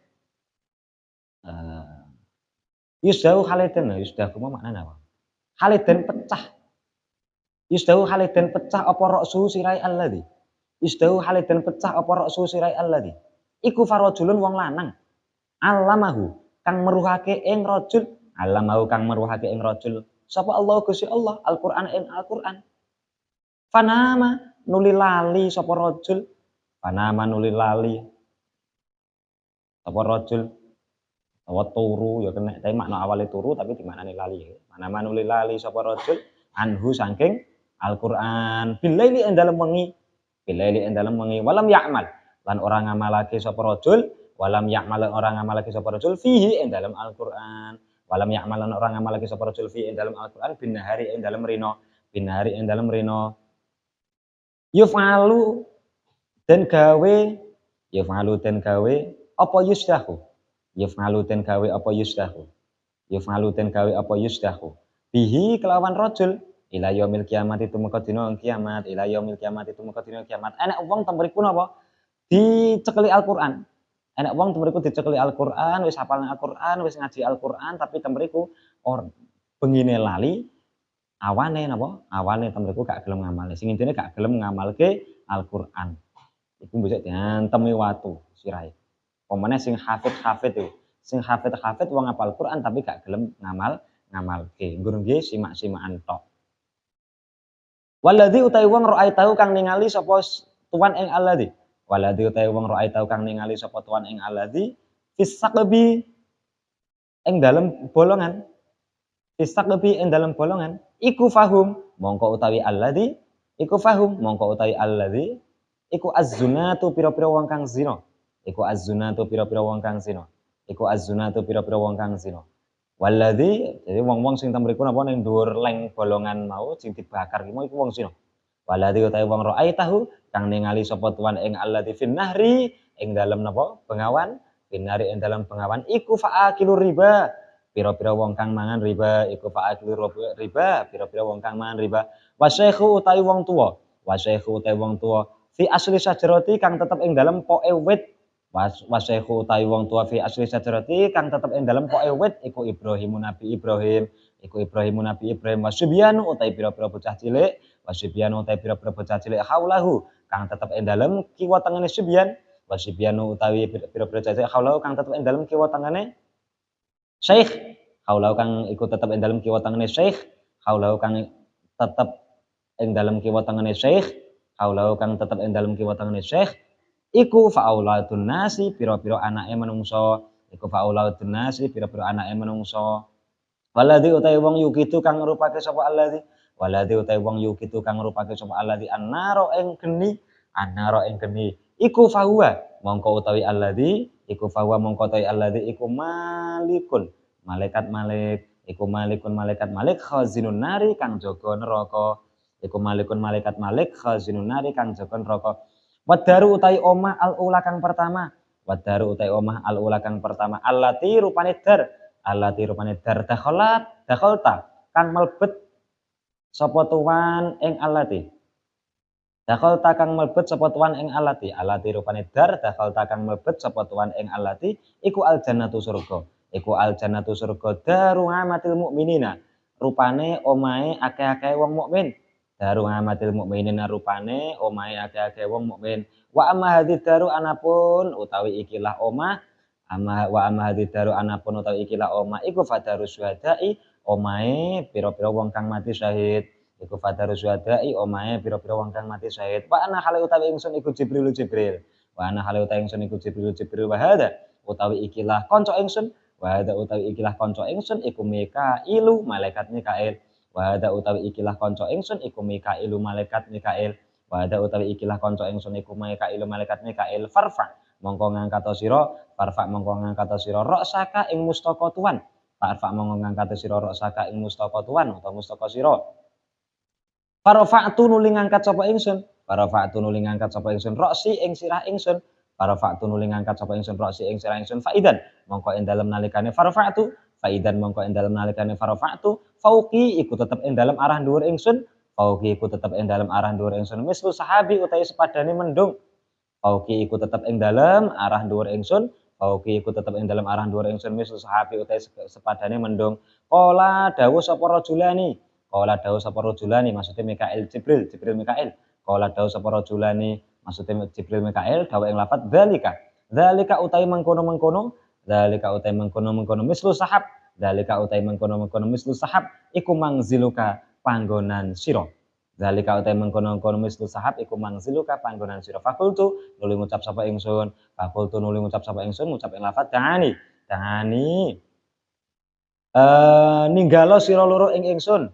yusdahu maknane apa? Khaliden pecah. Yusdahu khaliden pecah apa ra'su sirai alladzi. Yusdahu khaliden pecah apa ra'su sirai alladzi. Iku farajulun wong lanang. Alamahu kang meruhake ing rajul Alamahu kang meruhake ing rajul sapa Allah Gusti Allah Al-Qur'an ing Al-Qur'an. Fanama nuli lali sapa rajul. Fanama nuli lali sapa rajul. Wa turu ya kena tapi makna awale turu tapi di maknane lali. Fanama nuli lali sapa rajul anhu saking Al-Qur'an bilaili ing dalem wengi. Bilaili ing dalem wengi walam ya'mal lan ora ngamalake sapa rajul walam ya'mal ora ngamalake sapa rajul fihi ing dalem Al-Qur'an. Walam ya'mal lan ora ngamalake sapa rajul fi ing dalem Al-Qur'an binahari ing dalem rino. Binahari ing dalem rino. Yuf'alu den gawe apa yusdahu. Yuf'alu den gawe apa yusdahu. Yuf'alu den gawe apa yusdahu. Bihi kelawan rajul ila yaumil kiamati tumeka dina kiamat. Ila yaumil kiamati tumeka dina kiamat. Enek wong tembriku napa? Dicekeli Al-Qur'an. Enek wong tembriku dicekeli Al-Qur'an, wis hafal Al-Qur'an, wis ngaji Al-Qur'an tapi tembriku bengine lali awane napa? Awane tembriku gak gelem ngamale. Sing intine gak gelem ngamalke Al-Qur'an. Iku mbok diantemi watu sirahe. Pemene sing hafid iku. Sing hafid wong hafal Qur'an tapi gak gelem ngamalke. Nggur nggih simak-simakan tok. Waladzi utawi wong ro'ai tahu kang ningali sapa tuan ing alladzi. Waladzi utawi wong ro'ai tahu kang ningali sapa tuan ing alladzi fisaqbi ing dalem bolongan. Fisaqbi ing dalem bolongan iku fahum mongko utawi alladzi iku fahum mongko utawi alladzi iku az-zunatu pira-pira wong kang zina. Iku az-zunatu pira-pira wong kang zina. Iku az-zunatu pira-pira wong kang zina. Waladzi jadi wong-wong sing temriku napa ning dhuwur leng bolongan mau sing dibakar iku wong zina. Waladzi utawi wong ro'ai tahu kang ningali sapa tuan ing alladzi fin nahri ing dalem napa bengawan finari ing dalem bengawan iku fa'akilu riba pira-pira wong kang mangan riba iku fa'akilu riba pira-pira wong kang mangan riba wasyekhu utawi wong tuwa fi asli sajarati kang tetep ing dalem poke wit wasyekhu utawi wong tuwa fi asli sajarati kang tetep ing dalem poke wit iku Ibrahimun Nabi Ibrahim wasyubyanu utawi pira-pira bocah cilik haulahu kang tetep ing dalem kiwa tengene subyan wasyubyanu utawi pira-pira bocah cilik haulahu kang tetep ing dalem kiwa tengene syekh haulahu kang iku tetep ing dalem kiwa tengene syekh haulahu kang tetep ing dalem kiwa tengene syekh haulahu kang tetep ing dalem kiwa tengene syekh iku fa'auladun nasi pira-pira anake menungso waladzi utawi wong yukitu kang ngrupake sapa alladzi annaro ing geni iku fahuwa mongko utawi alladzi iku malikun malaikat malik khazinun nari kang jaga neraka wadaru utawi omah al-ula kang pertama allati rupane dar dakhalta kang mlebet sapa tuan ing allati allati rupane dar dakhalta kang mlebet sapa tuan ing allati iku al jannatu surga iku al jannatu surga daru amatil mukminina rupane omahe akeh-akeh wong mukmin. Daru amatil mukminina rupane omahe akeh-akeh wong mukmin. Wa amma hadid daru anapun utawi ikilah omah amma hadid daru anapun utawi ikilah omah iku fadarus syuhada'i omahe pira-pira wong kang mati syahid. Iku fadarus syuhada'i omahe pira-pira wong kang mati syahid. Wa ana hale utawi ingsun iku Jibril. Wa ana hale utawi ingsun iku Jibril wa hada utawi ikilah kanca ingsun. Wa hada utawi ikilah kanca ingsun iku Mikailu malaikat Mikail. Wa hada utawi ikilah kanca ingsun iku Mikailu malaikat Mikail. Wa hada utawi ikilah kanca ingsun iku Mikailu malaikat Mikail. Farfa mongko ngangkat sira ra'saka ing mustaka tuan. Farfa mongko ngangkat sira ra'saka ing mustaka tuan utawa mustaka sira. Farafa'tu nuli ngangkat sapa ingsun. Farafa'tu nuli ngangkat sapa ingsun ra'si ing sirah ingsun. Farafa'tu nuli ngangkat sapa ingsun ra'si ing sirah ingsun. Faidan mongko ing dalem nalikane farafa'tu. Faidan mongko ing dalem nalikane farafa'tu. Fauqi iku tetep ing dalem arah dhuwur ingsun. Fauqi iku tetep ing dalem arah dhuwur ingsun. Mislu sahabi utawi sepadane mendung. Fauqi iku tetep ing dalem arah dhuwur ingsun. Fauqi iku tetep ing dalem arah dhuwur ingsun. Mislu sahabi utawi sepadane mendung. Qala dawuh sapa rajulani. Qala dawuh sapa rajulani maksudnya Mikail Jibril Mikail. Qala dawuh sapa rajulani maksudnya Jibril Mikail dawuh ing lafaz dzalika. Dzalika utawi mengkono-mengkono, dzalika utawi mengkono-mengkono mislu sahab. Dzalika utawi mengkono-mengkono mislu sahab iku mangziluka panggonan sira. Dzalika utawi mengkono-mengkono mislu sahab iku mangziluka panggonan sira. Fakultu nuli ngucap sapa ingsun. Fakultu nuli ngucap sapa ingsun ngucap ing lafaz da'ani. Ninggalo sira loro ing ingsun.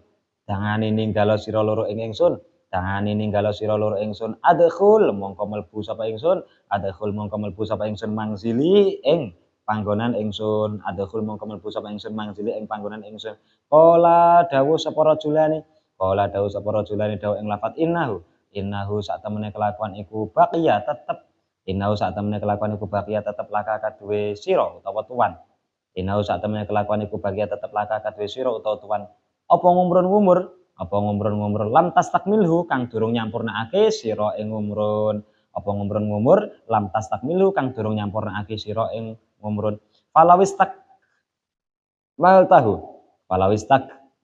Dangane ninggalo sira loro ing ingsun. Dangane ninggalo sira loro ingsun. Adkhul mongko mlebu sapa ingsun. Adkhul mongko mlebu sapa ingsun mangzili ing panggonan ingsun. Adkhul mongko mlebu sapa ingsun mangzili ing panggonan ingsun. Qala dawuh sapa rajulane. Qala dawuh sapa rajulane dawuh ing lafaz innahu sak temene kelakuan iku baqiya tetep. Innahu sak temene kelakuan iku baqiya tetep laka kaduwe sira utawa tuan. Innahu sak temene kelakuan iku baqiya tetep laka kaduwe sira utawa tuan. Apa ngumrun lam tastakmilhu kang durung nyampurnakake sira ing ngumrun. Apa ngumrun lam tastakmilhu kang durung nyampurnakake sira ing ngumrun. Falawistak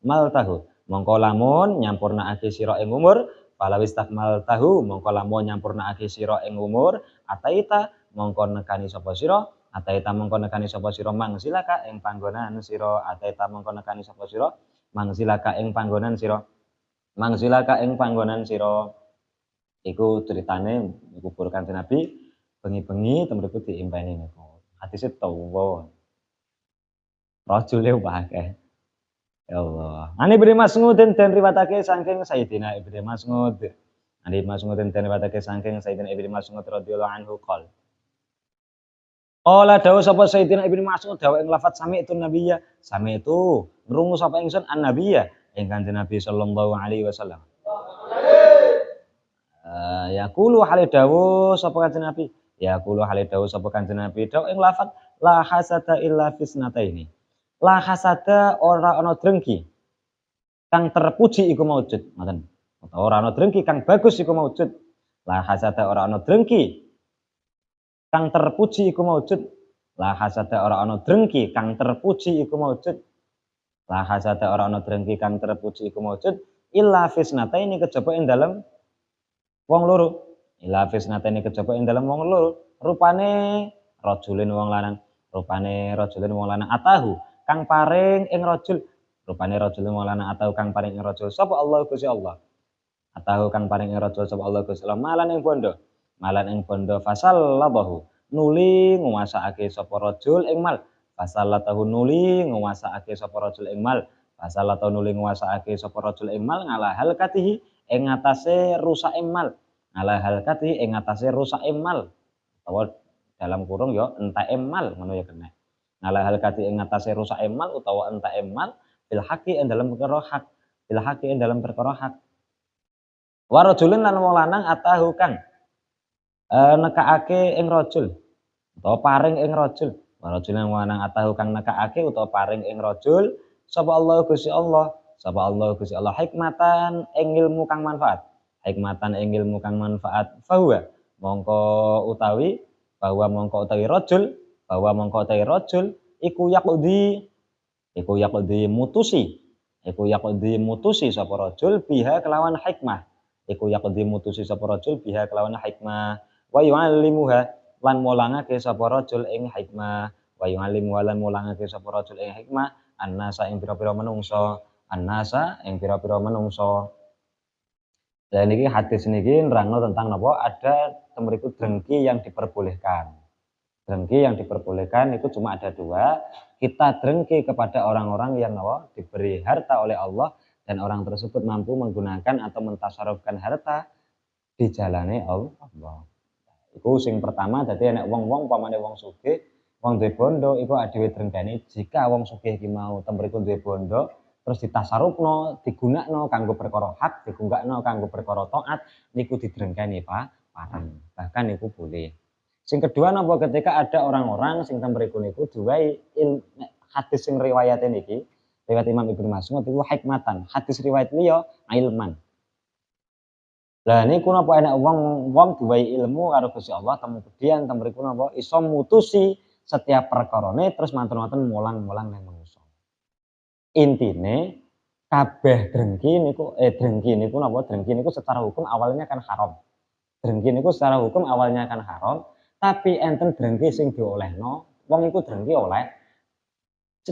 maltahu mongko lamun nyampurnakake sira ing umur. Falawistak maltahu mongko lamun nyampurnakake sira ing umur. Ataita mongko nekani sapa sira. Ataita mongko nekani sapa sira mangsilaka ing panggonan sira. Ataita mongko nekani sapa sira mangsilaka ing panggonan sira. Iku ceritane kubur Kanjeng Nabi bengi-bengi temriku diimpeni niku. Hadise dawa. Rajule akeh. Ya Allah. Ani Ibnu Mas'ud den riwayatake saking Sayyidina Ibnu Mas'ud. Ani Mas'ud den riwayatake saking Sayyidina Ibnu Mas'ud radhiyallahu anhu qol. Qala dawuh sapa Sayyidina Ibnu Mas'ud dawuh ing lafaz sami'tu nabiyya. Sami'tu ngrungu sapa ingsun an-nabiyya ing Kanjeng Nabi sallallahu alaihi wasallam. Yaqulu hale dawuh sapa Kanjeng Nabi. Yaqulu hale dawuh sapa Kanjeng Nabi dawuh ing lafaz la hasada illa fisnataini. La hasada ora ana drengki kang terpuji iku maujud, ngoten. Utawa ora ana drengki kang bagus iku maujud. La hasada ora ana drengki kang terpuji iku maujud. La hasada ora ana drengki kang terpuji iku maujud. La hasada ora ana drengki kang terpuji iku maujud illa fisnataini kejaba ing dalem wong loro. Illa fisnataini kejaba ing dalem wong loro. Rupane rajulin wong lanang. Atahu kang paring ing rajul. Rupane rajulin wong lanang atahu kang paring ing rajul sapa Allah Gusti Allah. Atahu kang paring ing rajul sapa Allah Gusti Allah malan ing bondo fasallabahu nuli nguwasaake sapa rajul ing mal. Fasallatahu nuli nguwasaake sapa rajul ing mal. Fasallatahu nuli nguwasaake sapa rajul ing mal ngala halkatihi ing atase rusake mal. Ngala halkatihi ing atase rusake mal. Utawa dalam kurung ya entake mal ngono ya kena. Ngala halkatihi ing atase rusake mal utawa entake mal bil haqi ing dalem perkara hak. Bil haqi ing dalem perkara hak. Wa rajulin lan wong lanang atahu kang nekaake ing rajul utawa paring ing rajul. Rajulin wong lanang atahu kang nekaake utawa paring ing rajul sapa Allah Gusti Allah. Sapa Allah Gusti Allah hikmatan ing ilmu kang manfaat. Hikmatan ing ilmu kang manfaat. Bahwa mongko utawi rajul iku yaqdi mutusi sapa rajul biha kelawan hikmah. Iku yaqdi mutusi sapa rajul biha kelawan hikmah. Wa yu'allimuha lan mulangake sapa rajul ing hikmah. Wa yu'allimuha lan mulangake sapa rajul ing hikmah annasa ing pira-pira menungso. Dan ini hadis niki nerangno tentang napa ada temriku drengki yang diperbolehkan. Drengki yang diperbolehkan itu cuma ada dua. Kita drengki kepada orang-orang yang napa diberi harta oleh Allah dan orang tersebut mampu menggunakan atau mentasarufkan harta di jalane Allah. Iku sing pertama dadi nek wong-wong pamane wong sugih, wong duwe bondo iku dhewe drengkani jika wong sugih iki mau temriku duwe bondo terus ditasarufno, digunakno kanggo perkara hak, digunakno kanggo perkara taat niku didrengkani pareng. Bahkan niku boleh. Sing kedua napa ketika ada orang-orang sing temriku niku duwe hadis sing riwayate niki, riwayat Imam Ibnu Mas'ud itu hikmatan. Hadis riwayat liya ilman. Lah niku napa enek wong duwe ilmu karo Gusti Allah kemudian temriku napa iso mutusi setiap perkarane terus mantun-mantun mulang-mulang nang manusa. Intine kabeh drengki niku napa drengki niku secara hukum awalnya kan haram. Drengki niku secara hukum awalnya kan haram, tapi enten drengki sing diolehno, wong iku drengki oleh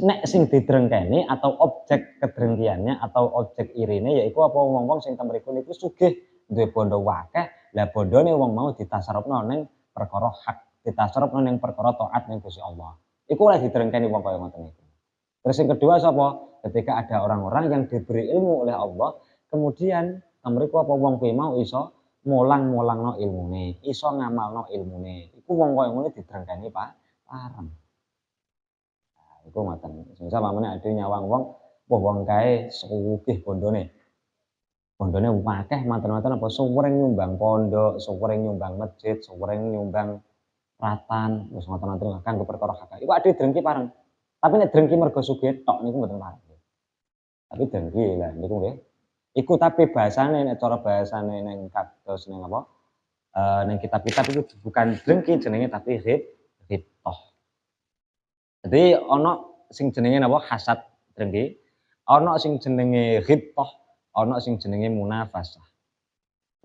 nek sing didrengkeni atau objek kedrengkiannya atau objek irine yaiku apa wong-wong sing temriku niku sugih duwe bondo akeh, lah bondone wong mau ditasarufno ning perkara hak, ditasarufno ning perkara taat ning Gusti Allah. Iku oleh didrengkeni wong kaya ngoten niku. Terus yang kedua sapa? Ketika ada orang-orang yang diberi ilmu oleh Allah, kemudian temriku apa wong kuwi mau iso mulang-mulangno ilmune, iso ngamalno ilmune. Iku wong kaya ngene didrengkeni pareng. Iku ngoten. Misal pamane ade nyawang wong, wong kae sugih bondone. Bondone akeh manten-manten apa suwering nyumbang pondok, suwering nyumbang masjid, suwering nyumbang ratan, wis ngoten-ngoten kanggo perkara hak. Iku ade drengki pareng. Tapi nek drengki mergo sugih tok niku mboten pareng. Tapi drengki lah niku nggih. Iku tapi bahasane nek cara bahasane ning kados ning apa? Ning kitab-kitab itu bukan drengki jenenge tapi ghibthah. Jadi ana sing jenenge napa hasad drengki, ana sing jenenge ghibthah, ana sing jenenge munafasah.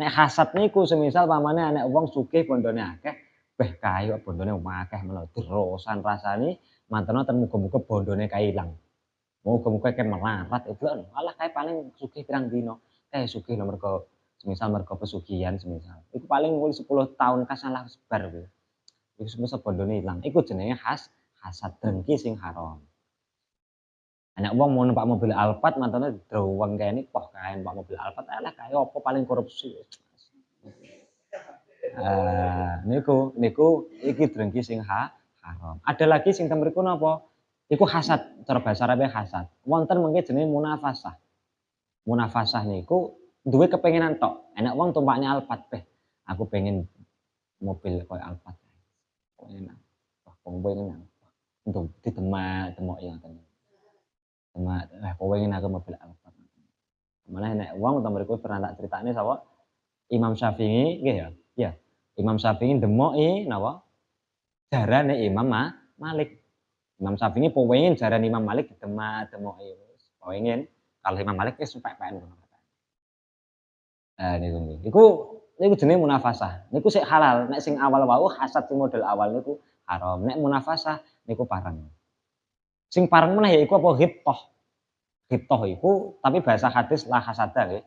Nek hasad niku semisal pamane anek wong sugih bondone akeh, beh kae kok bondone akeh menawa derosan rasane manten-manten muga-muga bondone kae ilang. Muga-muga kae melarat itu alah kae paling sugih pirang dina. Kae sugih lho mergo semisal mergo pesugihan semisal. Iku paling 10 tahun kasalah sebar kuwi. Iku semisal bondone ilang. Iku jenenge hasad drengki sing haram. Anak wong mau numpak mobil Alphard mantene drawang kene poh kae numpak mobil Alphard alah kae opo paling korupsi. Niku iki drengki sing haram. Ada lagi sing temriku napa? Iku hasad, cara bahasa Arabe hasad. Wonten mengke jenenge munafasah. Munafasah niku duwe kepengenan tok. Enak wong tumpaknya Alphard beh. Aku pengen mobil koyo Alphard. Kok enak. Wah, pengen untuk demak ya ngoten. Demak, pengen aku mobil Alphard. Malah nek wong utawa mriku pernah tak critakne sapa? Imam Syafi'i nggih ya. Iya. Imam Syafi'i demoki napa? Jarane Imam Malik. Imam Syafi'i pengen jarane Imam Malik demoki wis pengen kalau Imam Malik wis pek-peken ngono. Niku nggih. Niku jenenge munafasah. Niku sik halal. Nek sing awal wau hasad sing model awal niku haram. Nek munafasah niku pareng. Sing pareng meneh yaiku apa ghibthah. Ghibthah iku tapi bahasa hadis la hasada nggih.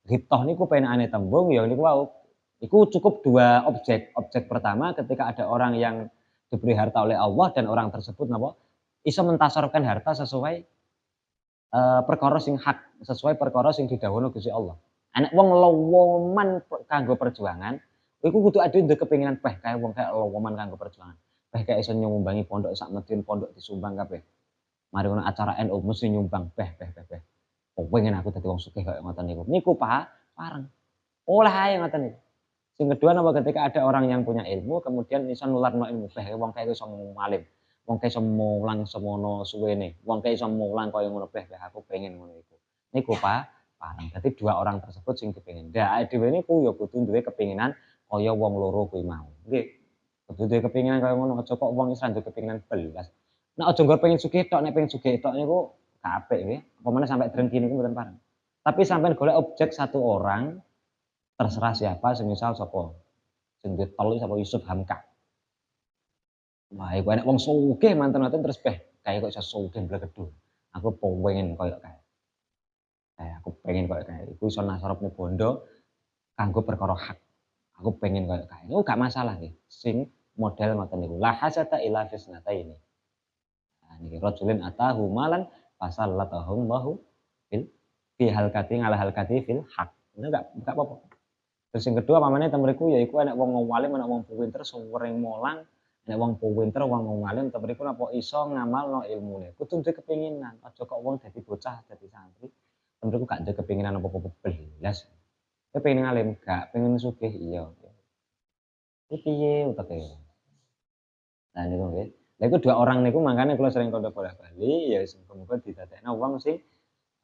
Ghibthah niku penekane tembung ya niku wau. Iku cukup dua objek. Objek pertama ketika ada orang yang diberi harta oleh Allah dan orang tersebut napa iso mentasarufkan harta sesuai perkara sing hak, sesuai perkara sing didhawuhna Gusti Allah. Anek wong lowoman kanggo perjuangan, iku kudu ade ndek kepinginan beh kae wong kae lowoman kanggo perjuangan. Beh kae iso nyumbangi pondok sak medin pondok disumbang kabeh. Mari ono acara NU mesti nyumbang beh. Pengen aku dadi wong sugih kaya ngoten niku. Niku pareng. Oleh ae ngoten niku. Sing kedua napa ketika ada orang yang punya ilmu kemudian iso nularno ilmu beh wong kae iso ngalim. Wong kae iso mulang semono suwene. Wong kae iso mulang kaya ngono beh aku pengen ngono iku. Niku pareng. Dadi dua orang tersebut sing kepengin. Lah dhewe niku ya kudu duwe kepinginan kaya wong loro kuwi mau. Nggih. Kudu duwe kepinginan kaya ngono aja kok wong Islam duwe kepinginan belas. Nek aja nggo pengen sugih tok, nek pengen sugih tok niku gak apik nggih. Apa meneh sampai drengki niku mboten pareng. Tapi sampean golek objek satu orang, terserah siapa, semisal sapa, sing duwe telu sapa Yusuf Hamka. Wah, iku enek wong sugih manten-manten terus kae kok iso sugih blegedu. Aku pengen koyo kae. Aku pengen koyo kae. Iku iso nasrobne bondo kanggo perkara hak. Aku pengen koyo kae. Niku gak masalah nggih, sing model ngoten niku. La hasada illa fisnataini. Nah, niki rajulin atahu malan fasallatahu Allahu fil fi halqati ala halqati fil haq. Itu enggak apa-apa. Terus yang kedua pamane teng mriku yaiku enek wong alim, enek wong pinter sering mulang, enek wong pinter, wong alim teng mriku napa iso ngamalno ilmune. Kudu duwe kepinginan, aja kok wong dadi bocah, dadi santri, teng mriku gak duwe kepinginan apa-apa blas. Kowe pengen alim gak, pengen sugih iya. Iki piye uteke? Nah niku nggih. Lha iku dua orang niku mangkane kula sering kandha bolak-balik ya muga-muga didadekno wong sing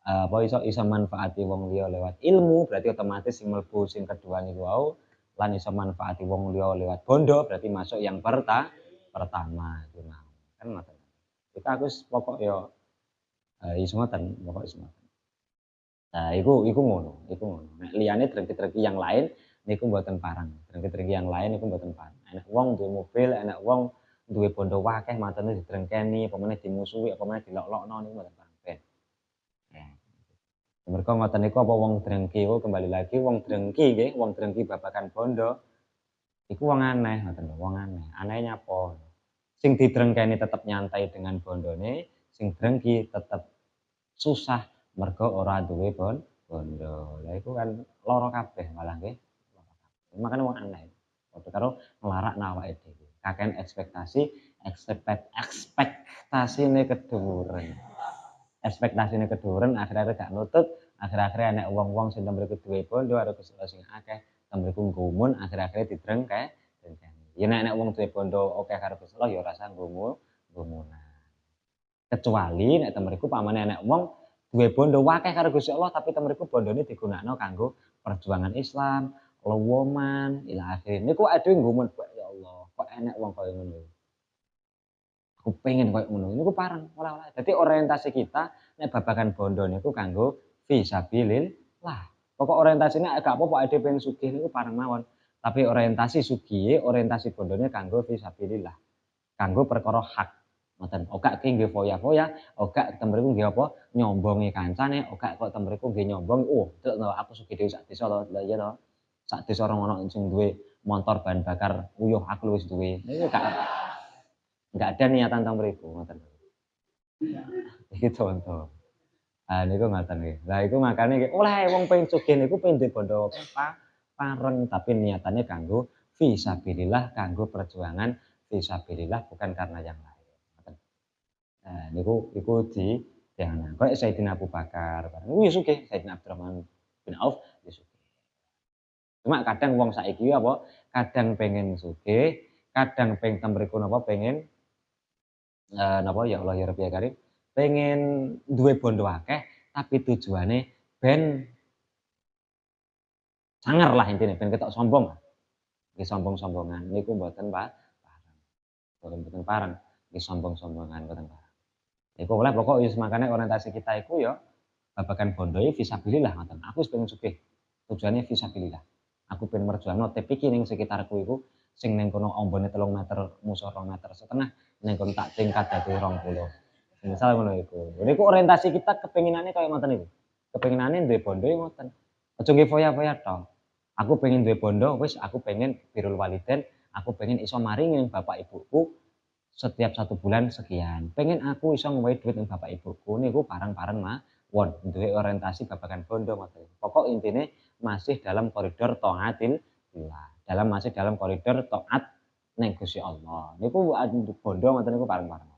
apa iso manfaati wong liya lewat ilmu, berarti otomatis sing mlebu sing kedua niku wau lan iso manfaati wong liya lewat bondo, berarti masuk yang pertama iku mau. Kan ngoten. Kita aku pokok yo iso ngoten, pokok iso ngoten. Nah iku ngono. Nek liyane drengki-drengki yang lain niku mboten parang. Drengki-drengki yang lain niku mboten parang. Enek wong duwe mobil, enek wong duwe bondo akeh matene didrengkeni, apa meneh dimusuhi, apa meneh dilok-lokno niku mboten parang ben. Nah, mergo ngoten niku apa wong drengki ku kembali lagi wong drengki nggih, wong drengki babakan bondo iku wong aneh ngoten lho, wong aneh. Anehe nyapa? Sing didrengkeni tetep nyantai dengan bondone, sing drengki tetep susah mergo ora duwe bondo. Lah iku kan lara kabeh malah nggih. Makane wong aneh. Padha karo nglarakno awake dhewe. Kakehan ekspektasi, ekspektasine keduren. Ekspektasine keduren akhir-akhir gak nutut, akhir-akhir enek wong-wong sing mriku duwe bondo karo Gusti sing akeh, mriku nggumun akhir-akhire drengkeni. Ya nek enek wong duwe bondo akeh karo Gusti Allah ya ora usah nggumunan. Kecuali nek teng mriku pamane enek wong duwe bondo akeh karo Gusti Allah tapi teng mriku bondone digunakno kanggo perjuangan Islam, lewoman, ila akhir. Niku adewe nggumun, ya Allah, kok enek wong kaya ngono. Aku pengen koyo ngono, niku pareng ora-ora. Dadi orientasi kita nek babagan bondo niku kanggo fisabilillah. Pokok orientasine gak apa-apa ade pengen sugih niku pareng mawon. Tapi orientasi sugihe, orientasi bondone kanggo fisabilillah. Kanggo perkara hak. Ngoten. Ogak ki nggih foya-foya, ogak teng mriku nggih apa nyombongi kancane, ogak kok teng mriku nggih nyombong, delok to aku sugih dhewe sak desa to. Lah iya to. Sak desa ora ono sing duwe montor bahan bakar uyuh aku wis duwe. Niku gak ada niatan teng mriku ngoten. Iki contoh. Ah niku ngoten nggih. Lah iku makane nggih oleh wong pengen sugih niku pengen duwe bondo pareng tapi niatannya kanggo fisabilillah, kanggo perjuangan fisabilillah bukan karena yang lain. Ngoten. Nah niku diangen. Kayak Sayyidina Abu Bakar bareng ya sugih, Sayyidina Abdurrahman bin Auf ya sugih. Cuma kadang wong saiki apa, kadang pengen sugih, kadang pengen teng mriku napa pengen napa ya Allah ya Rabbi ya Karim, pengen duwe bondo akeh tapi tujuane ben sangar lah intine, ben ketok sombong lah. Nggih sombong-sombongan niku mboten pareng. Mboten pareng, nggih sombong-sombongan mboten pareng. Niku oleh pokok wis makane orientasi kita iku ya babagan bondo iki fisabilillah ngoten. Aku wis pengen sugih, tujuane fisabilillah. Aku pengen merjuangno tep iki ning sekitarku iku sing ning kono ambane 3 meter, musor 2,5 meter, ning kono tak tingkat dadi 20. Misal ngono iku. Niku orientasi kita kepinginane kaya ngoten niku. Kepinginane duwe bondo ya ngoten. Aja nggih foya-foya tok. Aku pengen duwe bondo, wis aku pengen birrul walidain, aku pengen iso maringi bapak ibuku setiap 1 bulan sekian. Pengen aku iso ngowahi duit ning bapak ibuku niku pareng-pareng mawon. Duwe orientasi babagan bondo ngoten. Pokok intine masih dalam koridor taatillah. Masih dalam koridor taat ning Gusti Allah. Niku bondo ngoten niku pareng-pareng.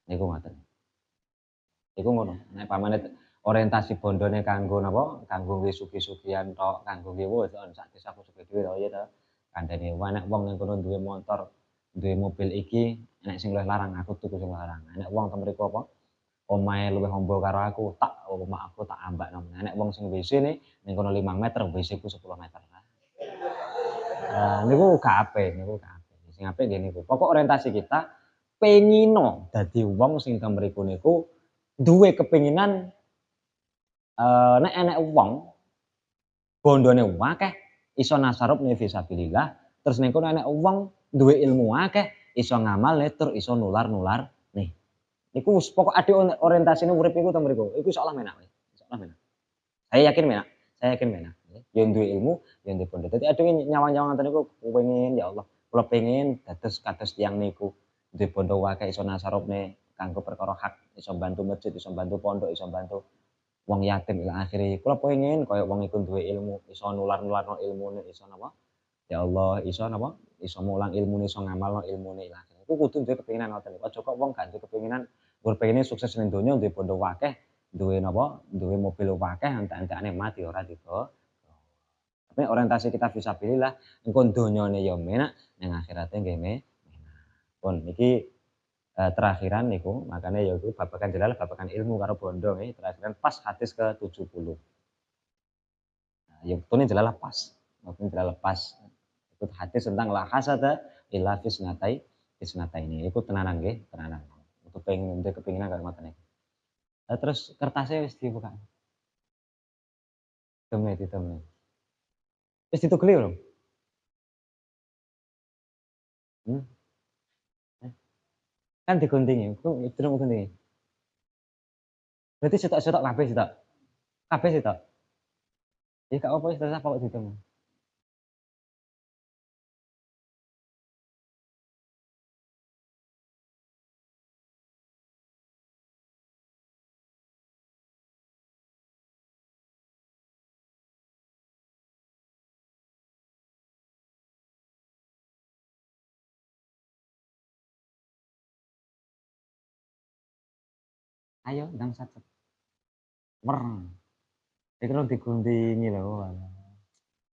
Niku ngoten. Iku ngono. Nek pamane orientasi bondone kanggo napa, kanggo nggih sugih-sugihan tok, kanggo nggih wis sak desa aku sugih dhewe to ya to. Kandhane nek wong ning kono duwe motor, duwe mobil iki, nek sing luwih larang aku tuku sing larang. Nek wong ten mriku apa, omahe luwih amba karo aku, tak omah aku tak ambakno. Nek wong sing WC ne ning kono 5 meter, WC ku 10 meter. Niku gak apik, niku gak apik. Sing apik nggih niku. Pokok orientasi kita pengino dadi wong sing mriku niku duwe kepinginan nek enek wong bondone akeh iso nasarupne fisabilillah, terus ning kono enek wong duwe ilmu akeh iso ngamalne tur iso nular-nularne. Iku wis pokok ade orientasine urip iku teng mriku, iku insyaallah menak wae, insyaallah menak. Saya yakin menak, ya duwe ilmu, ya duwe bondo. Dadi ade nyawang-nyawang ngoten niku kepengin ya Allah, kula pengin dados kados tiyang niku, duwe bondo akeh iso nasarupne kanggo perkara hak, iso bantu masjid, iso bantu pondok, iso bantu wong yatim ila akhire. Kula pengin kaya wong iku duwe ilmu, iso nular-nularno ilmune, iso napa? Ya Allah, iso napa? Iso mulang ilmune, iso ngamalno ilmune ila akhire. Iku kudu duwe kepinginan ngoten niku. Aja kok wong gak duwe kepinginan, gur pengine sukses ning donya, duwe bondo akeh, duwe napa? Duwe mobil akeh, entek-entekane mati ora tiba. Tapi orientasi kita fisabilillah, engko donyane ya menak, ning akhirate nggih menak. Pun niki terakhiran niku, makanya ya iku babagan jelalah babagan ilmu karo bondo nggih, terakhiran pas hadis ke-70. Nah, ya betul jelalah pas, maksudnya jelalah pas. Itu hadis tentang la hasada illa fisnataini. Iku tenanan nggih, tenanan. Kepengin duwe kepinginan kaya ngoten niku. Terus kertasnya wis dibuka. Ditemui. Wis ditugeli urung? Hmm, eh, kan diguntingi, ku durung guntingi. Berarti sitok-sitok kabeh sitok? Kabeh sitok? Ya gak apa-apa wis terserah pokok ditemu. Ayo ndang satep. Mer. Iki lho diguntingi lho.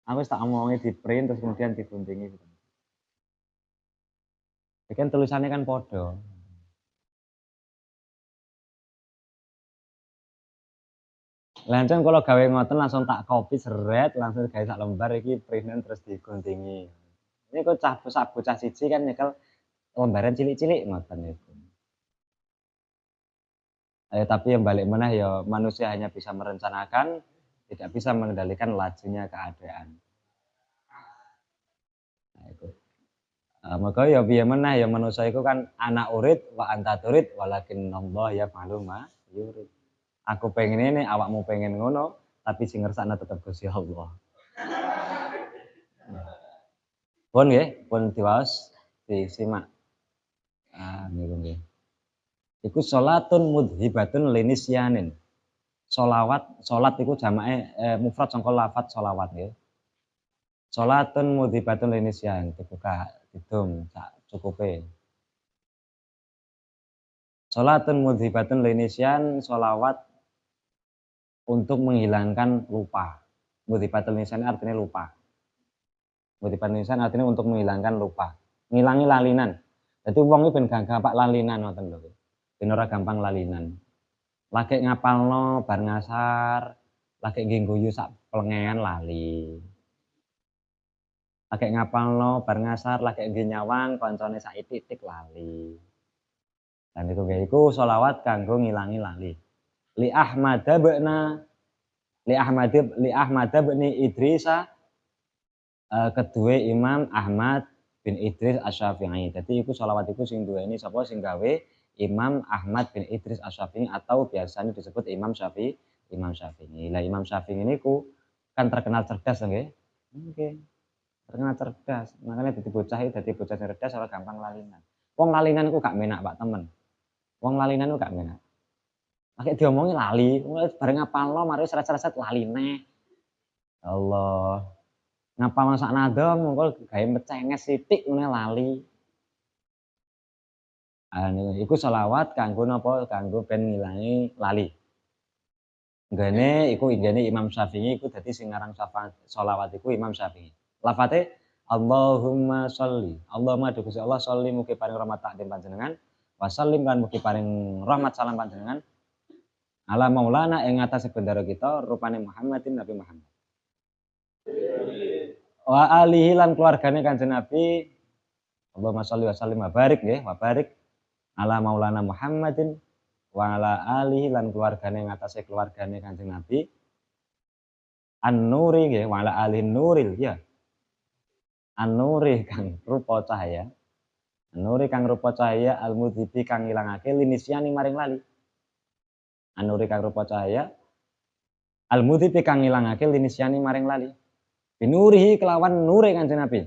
Aku wis tak omongi di-print terus kemudian diguntingi. Iki kan tulisannya kan padha. Lancen kalau gawe ngoten langsung tak copy seret, langsung gawe sak lembar iki printen terus diguntingi. Ini kok sak bocah siji kan nyekel lembaran cilik-cilik ngoten niku. Tapi yang balik meneh ya manusia hanya bisa merencanakan, tidak bisa mengendalikan lajunya keadaan. Nah iku. Maka ya piye meneh ya manusia iku kan ana urid wa anta turid walakinallah yaf'alu ma yurid. Aku pengen ini, awakmu pengen ngono, tapi sing ngersakno tetep Gusti Allah. Pun nggih, pun diwaos disimak. Niku nggih. Iku sholatun mudhibatun linisyanin. Salat iku jamake mufrad sangka lafat sholawat nggih. Sholatun mudhibatun linisyan dibuka didum sak cukupe. Sholatun mudhibatun linisyan, sholawat untuk menghilangkan lupa. Mudhibatun linisyan artinya lupa. Mudhibatun linisyan artinya untuk menghilangkan lupa. Ngilangi lalinan. Jadi wong iki ben gampang lalinan ngoten lho. Ben ora gampang lalinan. Lagi ngapalno bar ngasar, lagi nggih ngguyu sak plengean lali. Lagi ngapalno bar ngasar, lagi nggih nyawang koncone sak titik lali. Dan itu nggih iku sholawat kanggo ngilangi lali. Li Ahmad bin Idrisa kedue Imam Ahmad bin Idris Asy-Syafi'i. Dadi iku sholawat iku sing duweni sapa sing gawe Imam Ahmad bin Idris Asy-Syafi'i atau biasanya disebut Imam Syafi'i. Lah Imam Syafi'i niku kan terkenal cerdas nggih. Nggih. Terkenal cerdas. Makanya dadi bocah sing cerdas ora gampang lalinan. Wong lalinan iku gak menak, Pak, temen. Wong lalinan iku gak menak. Lagi diomongi lali, bareng ngapalno mari seret-seret lali neh. Allah. Ngapalno sak nado mengko gawe mecenges sithik ngene lali. Iku selawat kanggo napa? Kanggo ben ngilangi lali. Nggone iku inggene Imam Syafi'i iku dadi sing ngarang selawat iku Imam Syafi'i. Lafate Allahumma sholli. Allahumma duh Gusti Allah sholli mugi paring rahmat takdim panjenengan. Wa sallim lan mugi paring rahmat salam panjenengan. Ala maulana ing atase bendera kita rupane Muhammadin Nabi Muhammad. Wa alihi lan keluargane Kanjeng Nabi. Allahumma sholli wa sallim wa barik nggih, wa barik ala maulana Muhammadin wa ala alihi lan keluargane ngatasé keluargane Kanjeng Nabi an-nuri nggih wa ala alihin nuril ya an-nuri kang rupa cahaya an-nuri kang rupa cahaya al-mudhibi kang ngilangake linisyani maring lali an-nuri kang rupa cahaya al-mudhibi kang ngilangake linisyani maring lali binurihi kelawan nure Kanjeng Nabi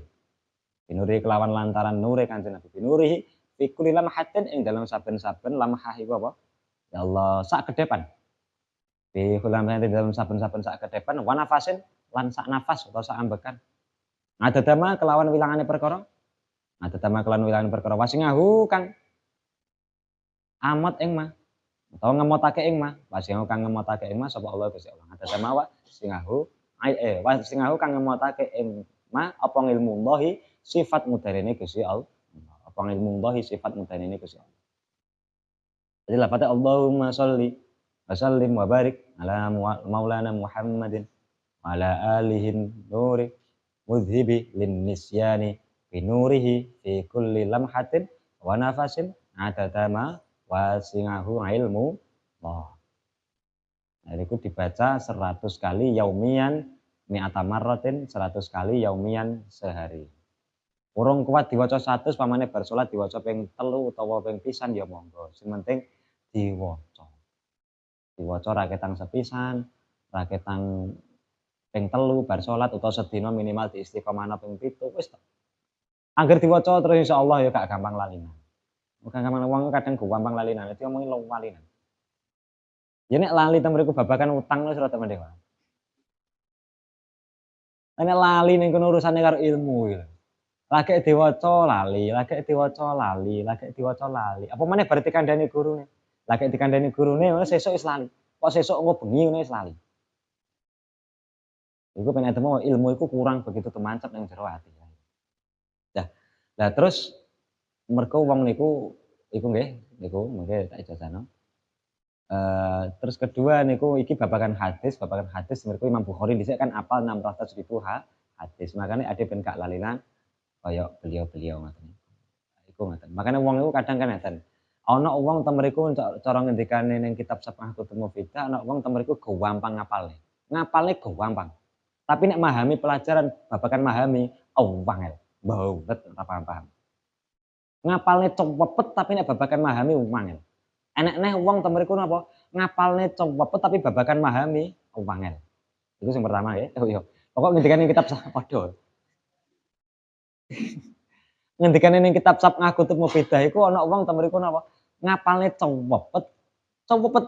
binurihi kelawan lantaran nure Kanjeng Nabi binurihi fi kulli lamhatin ing dalam saben-saben lamhah iku apa ya Allah sak kedepan fi kulli dalam saben-saben sak kedepan wa nafasin lan sak nafas utawa sak ambekan ngadadama kelawan wilangane perkara ngadadama kelawan wilangane perkara wasingahu kang amat ing mah utawa ngemotake ing mah wasingahu kang ngemotake ing mah sapa Allah Gusti Allah ngadadama wa singahu wasingahu kang ngemotake ing mah apa ngilmu Allahi sifat mudarene Gusti Allah apa ngilmu Allahi sifat mudarene Gusti Allah jadi lafadznya Allahumma sholli wa sallim wa barik ala maulana Muhammadin wa ala alihin nuri mudhibi lin nisyani binurihi fi kulli lamhatin wa nafasin adadama wasingahu ilmu Allah. Nah, itu dibaca 100 kali yaumian mi'ata marratin 100 kali yaumian sehari. Urung kuat diwaca 100 pamane bar salat diwaca ping 3 utawa ping pisan ya monggo. Sing penting diwaca. Diwaca ra ketang sepisan, ra ketang ping 3 bar salat utawa sedina minimal diistiqomahna ping 7 wis to. Angger diwaca terus insyaallah ya gak gampang lalinan. Bukan gampang wong kadang gampang lalinan, dadi omongi lalinan. Ya nek lali ta mriku babakan utang wis rada mending wae. Nek lali ning kono urusane karo ilmu gitu. Lagi diwaca lali, lagi diwaca lali, lagi diwaca lali. Apa meneh bar dikandani gurune. Lagi dikandani gurune sesuk wis lali. Kok sesuk engko bengi ngene wis lali. Iku ben ademu ilmu iku kurang begitu temancep ning jero ati. Nah, lah terus mergo wong niku iku nggih, niku mengke tak ijazahno. Terus kedua niku iki babakan hadis mergo Imam Bukhari dhisik kan apal 600.000 hadis. Makane ade ben gak lalinan kaya beliau-beliau ngoten. Iku ngoten. Makane wong iku kadang kan ngeten. Ana wong ten mriku cara ngendikane ning kitab Sab'ah Kutub Mufidah, ana wong ten mriku gampang ngapalne. Ngapalne gampang. Tapi nek memahami pelajaran babakan memahami wangel. Banget ora paham-paham. Ngapalne cepet tapi nek babakan memahami wangel. Enek neh wong ten mriku napa ngapalne cepet tapi babakan memahami wangel. Iku sing pertama nggih. Oh iya. Pokok ngendikane kitab padha. Ngendikane ning kitab Sab'ah Kutub Mufidah iku ana wong ten mriku napa ngapalne cepet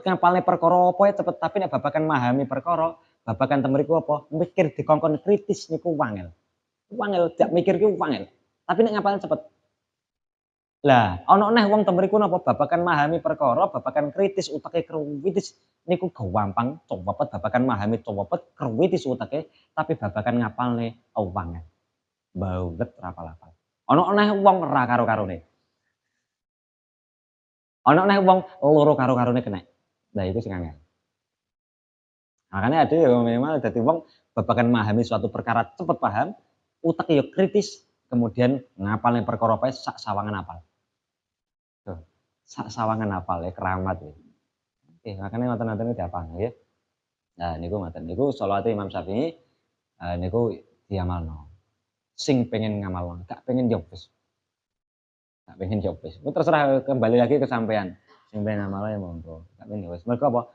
ngapalne perkara apa cepet tapi nek babakan memahami perkara babakan ten mriku apa mikir dikongkon kritis niku wangel. Wangel dak mikir ki wangel. Tapi nek ngapalne cepet. Lah ana neh wong ten mriku napa babakan memahami perkara babakan kritis uteke kruwitis niku gampang cepet babakan memahami cepet kruwitis uteke tapi babakan ngapalne wangel. Banget rapal-apal. Ana neh wong ora karo-karone. Ana neh wong loro karo-karone kenek. Lah iku sing angel. Makane ade ya minimal dadi wong babagan memahami suatu perkara cepet paham, utek ya kritis, kemudian ngapalne perkara pae sak sawangan apal. Tuh, sak sawangan apal ya keramat ya. Oke, makane ngoten-ngoten niku diapalno nggih. Nah niku ngoten, niku sholawate Imam Syafi'i niku diamalno. Sing pengen ngamalno, gak pengen ya wis. Gak pengen ya wis. Ku terserah kembali lagi ke sampean. Sing pengen ngamalno ya monggo, gak pengen ya wis. Mergo apa?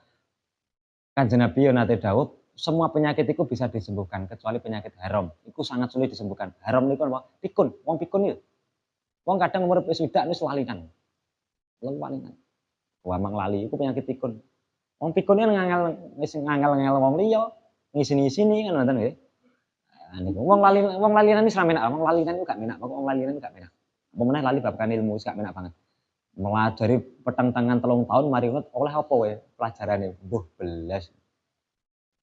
Kanjeng Nabi yo nate dawuh, semua penyakit itu bisa disembuhkan kecuali penyakit haram. Iku sangat sulit disembuhkan. Haram niku apa? Pikun. Wong pikun yo. Wong kadang umur wis swidak wis lalinan. Lalinan. Gampang lali iku penyakit pikun. Wong pikun kan ngangel wis ngangel-ngangel wong liya, ngisi-ngisini kan ngoten nggih. Niku wong lalinan wis ra menak, wong lalinan iku gak menak, pokok wong lalinan iku gak menak. Apa meneh lali babagan ilmu wis gak menak banget. Melajari petang tangan 3 tahun mari ngono oleh apa wae pelajarane? Mbuh belas.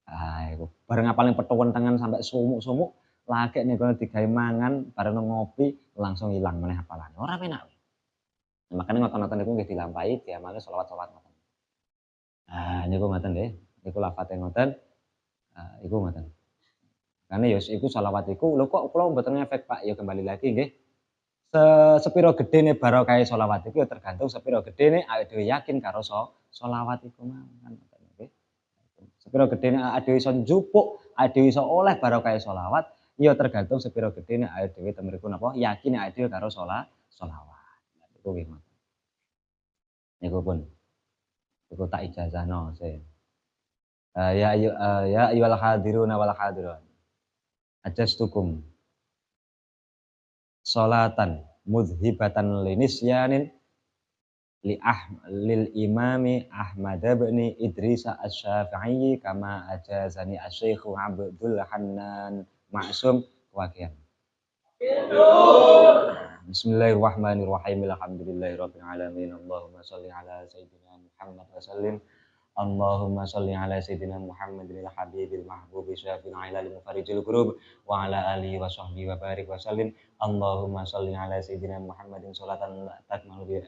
Ah iku bareng apalne petuwen tangan sampai sumuk-sumuk, lagek ning kono digawe mangan, bareng ngopi langsung ilang meneh apalane. Ora penak. Makane ngoten-ngoten niku nggih dilampahi diamalke selawat-selawat ngoten. Ah niku ngoten nggih, niku lafate ngoten, iku ngoten. Karena ya iku selawat iku lho kok kula mboten ngefek Pak, ya kembali lagi nggih. sepiro gedene barokah sholawat iku ya tergantung sepiro gedene awake dhewe yakin karo sholawat iku mau kan ngoten nggih. Sepiro gedene awake dhewe iso njupuk, awake dhewe iso oleh barokah sholawat ya tergantung sepiro gedene awake dhewe temriku napa yakin awake dhewe karo sholawat. Niku nggih ngoten. Niku pun niku tak ijazahno sih. Ya ayyuhal hadiruna wal hadirat. Ajastukum sholatan mudhibatan linisyanin lil imami Ahmad bin Idris Asy-Syafi'i kama ajazani Asy-Syaikh Abdul Hannan Ma'sum waqian. Bismillahirrahmanirrahim. Alhamdulillahirabbil alamin. Allahumma shalli ala sayyidina Muhammad wa sallim. Allahumma shalli ala sayyidina Muhammadil habibil mahbubi syafi'il ilal mufarijil kurub wa ala alihi wa sahbihi wa barik wa sallim. Allahumma shalli ala sayyidina Muhammadin sholatan takmalu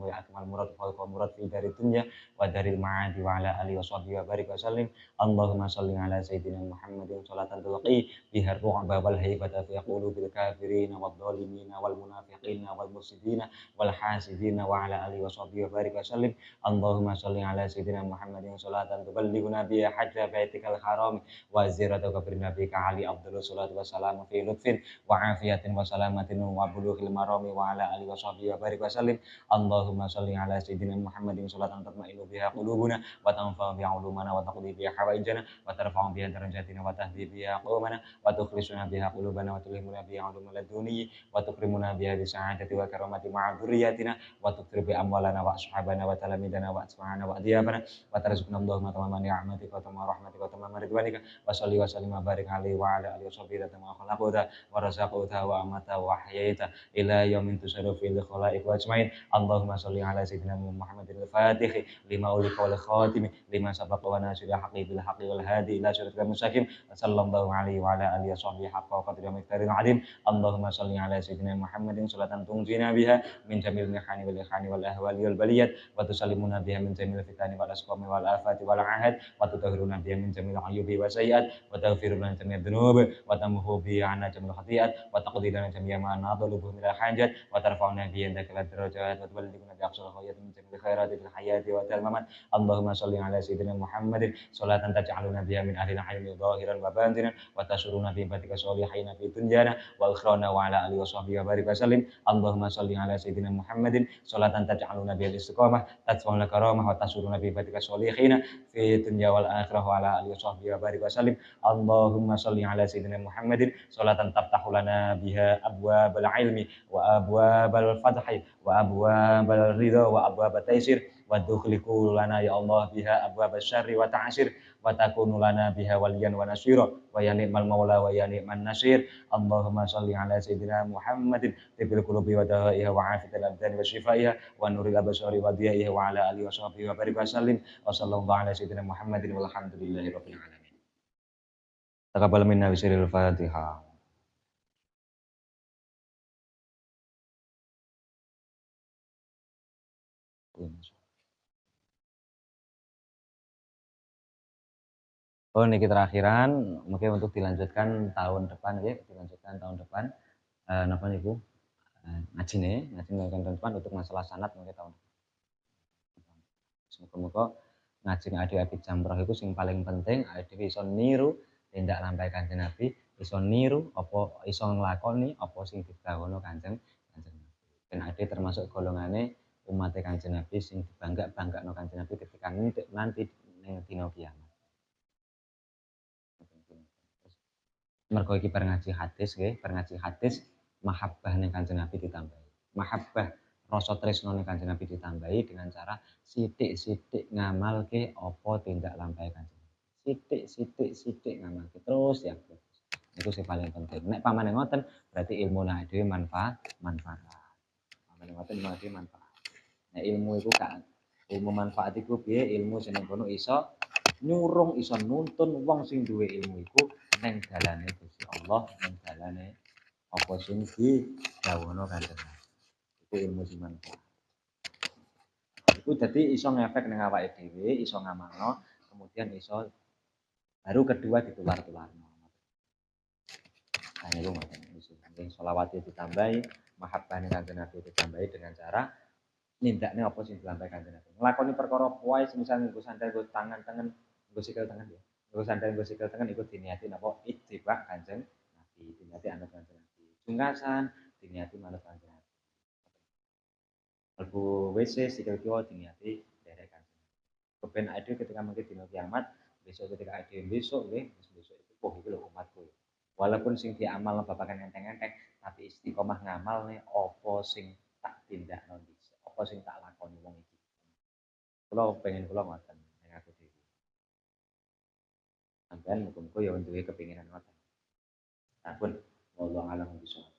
bi akmal murad wa murad fi dari dunya wa daril ma'adi wa ala alihi wa sahbihi wa barik wa sallim. Allahumma shalli ala sayyidina Muhammadin sholatan tulqi biha ru'ba wal haibata fi qulubil kafirin wad dhalimin wal munafiqin wal mufsidin wal hasidin wa ala alihi wa sahbihi wa barik wa sallim. Allahumma sholli ala sayyidina Muhammadin sholatan tuballighuna biha hajja baitikal haram wa ziyarata qabrin nabiyika ali afdhalus sholatu wassalamu fi lutfin wa afiyatin wa salamatin wa bulughil marami wa ala alihi wa sahbihi wa barik wa sallim. Allahumma sholli ala sayyidina Muhammadin sholatan tatma'innu biha qulubuna wa tanfa'u biha ulumana wa taqdi biha hawaijana wa tarfa'u biha darajatina wa tahdi biha qawmana wa tukhlisuna biha qulubana wa tulhimuna biha ulumul laduni wa tukrimuna biha bi sa'adati wa karamati ma'a dzurriyyatina wa tukthir bi amwalana wa ashabana wa talamidana wa asma'ana wa adiyabana wa tarzuqna Allahumma tamama ni'matika wa tamama rahmatika wa tamama ridwanika wa sholli wa sallim wa barik alaihi wa ala alihi wa sahbihi wa khalaqta wa razaqta wa amata wa ahyaita ila yaumin tusarru fil khalaiq wa ajmain. Allahumma sholli ala sayyidina Muhammadin al-Fatih lima ulika wal khatim lima sabaqa wa nasiril haqqi bil haqqi wal hadi ila siratal mustaqim. Sallallahu alaihi wa ala alihi wa sahbihi haqqa qadri wa miqdaril azim. Allahumma sholli ala sayyidina Muhammadin sholatan tunjina biha min jamil mihani wal ihani wal ahwali wal baliyat wa tusallimuna biha min jamil fitani wal asqami wal afati wal ahad wa tutahhiruna biha min jamil ayubi wa sayyiat wa taghfiruna jamil dzunub wa tamhu bi 'anna jamil khati'at wa taqdiruna jamil ma nadlubu min al hajat wa tarfa'una bi indaka darajat wa tuballighuna bi aqsal khayat min jamil khairati fil hayati wa tal mamat. Allahumma sholli ala sayyidina Muhammadin sholatan taj'aluna biha min ahli al-'ilmi dhahiran wa batinan wa tasuruna bi ibadika sholihina fi dunyana wa akhrana wa ala alihi wa sahbihi wa barik wa sallim. Allahumma sholli ala sayyidina Muhammadin sholatan taj'aluna bil istiqamah tatfa'una karamah wa tasuruna bi ibadika sholihina fi dunya wal akhirah wa ala alihi wa sahbihi wa barik wa sallim. Allahumma sholli ala sayyidina Muhammadin sholatan taftahu lana biha abwabal ilmi wa abwabal fathi wa abwabal ridha wa abwabat taysir wa tukhliqu lana ya Allah biha abwabasy syarri wa ta'sir wa takunu lana biha waliyan wa nasira wa ya ni'mal maula wa ya ni'man nasir. Allahumma sholli ala sayyidina Muhammadin tibil qulubi wa dawaiha wa afiyatil abdani wa shifaiha wa nuril absari wa diyaiha wa ala alihi wa sahbihi wa barik wa sallim wa sallallahu ala sayyidina Muhammadin walhamdulillahi rabbil alamin. Taqabbal minna bi sirril Fatihah. Oh niki terakhiran mungkin untuk dilanjutkan tahun depan ya, dilanjutkan tahun depan. Napa niku? Ngajine tahun depan untuk masalah sanad mungkin tahun depan. Muga-muga ngaji adik-adik jamroh iku sing paling penting awake dhewe iso niru tindak lampahe Kanjeng Nabi, iso niru apa iso nglakoni apa sing didhawuhna Kanjeng Nabi. Ben ade termasuk golongane umat Kanjeng Nabi sing dibangga-banggakno Kanjeng Nabi ketika nanti ning dina kiamat. Mergo iki bar ngaji hadis nggih, bar ngaji hadis mahabbah ning Kanjeng Nabi ditambahi. Mahabbah rasa tresno ning Kanjeng Nabi ditambahi dengan cara sithik-sithik ngamalke apa tindak lampahe Kanjeng Nabi. Sithik ngamalke terus ya. Itu sing paling penting. Nek pamane ngoten berarti ilmu nek dhewe manfaat. Pamane ngoten berarti manfaat. Nek ilmu iku gak ilmu manfaat iku piye? Ilmu sing kono iso nyurung iso nuntun wong sing duwe ilmu iku ning dalane Gusti Allah, ning dalane apa sing didhawuhna Kanjeng Nabi. Iku ilmu sing manfaat. Iku dadi iso ngefek ning awake dhewe, iso ngamalno, kemudian iso baru kedua ditular-tularno. Nah, niku ngoten. Sing selawate ditambahi, mahabbahne Kanjeng Nabi ditambahi dengan cara nindakne apa sing dilampahi Kanjeng Nabi. Nglakoni perkara wae semisal nggo sandal, nggo tangan tengen, nggo sikil tengen ya. Nggo sandal, nggo sikil tengen iku diniati napa ittiba Kanjeng Nabi, diniati anut Kanjeng Nabi. Pungkasan diniati manut Kanjeng Nabi. Mlebu WC sikil kiwa diniati derek Kanjeng Nabi. Keben ade ketika mangke dina kiamat, besok ketika ade besok nggih, besok itu oh iki lho umatku. Walaupun sing diamal babagan enteng-enteng, tapi istiqomah ngamal nih apa sing tak tindakno dhisik, apa sing tak lakoni wong iki. Kula pengen kula ngoten ning aku dhewe. Sampeyan muga-muga ya duwe kepinginan ngoten. Sampun, wallahu a'lam bishawab.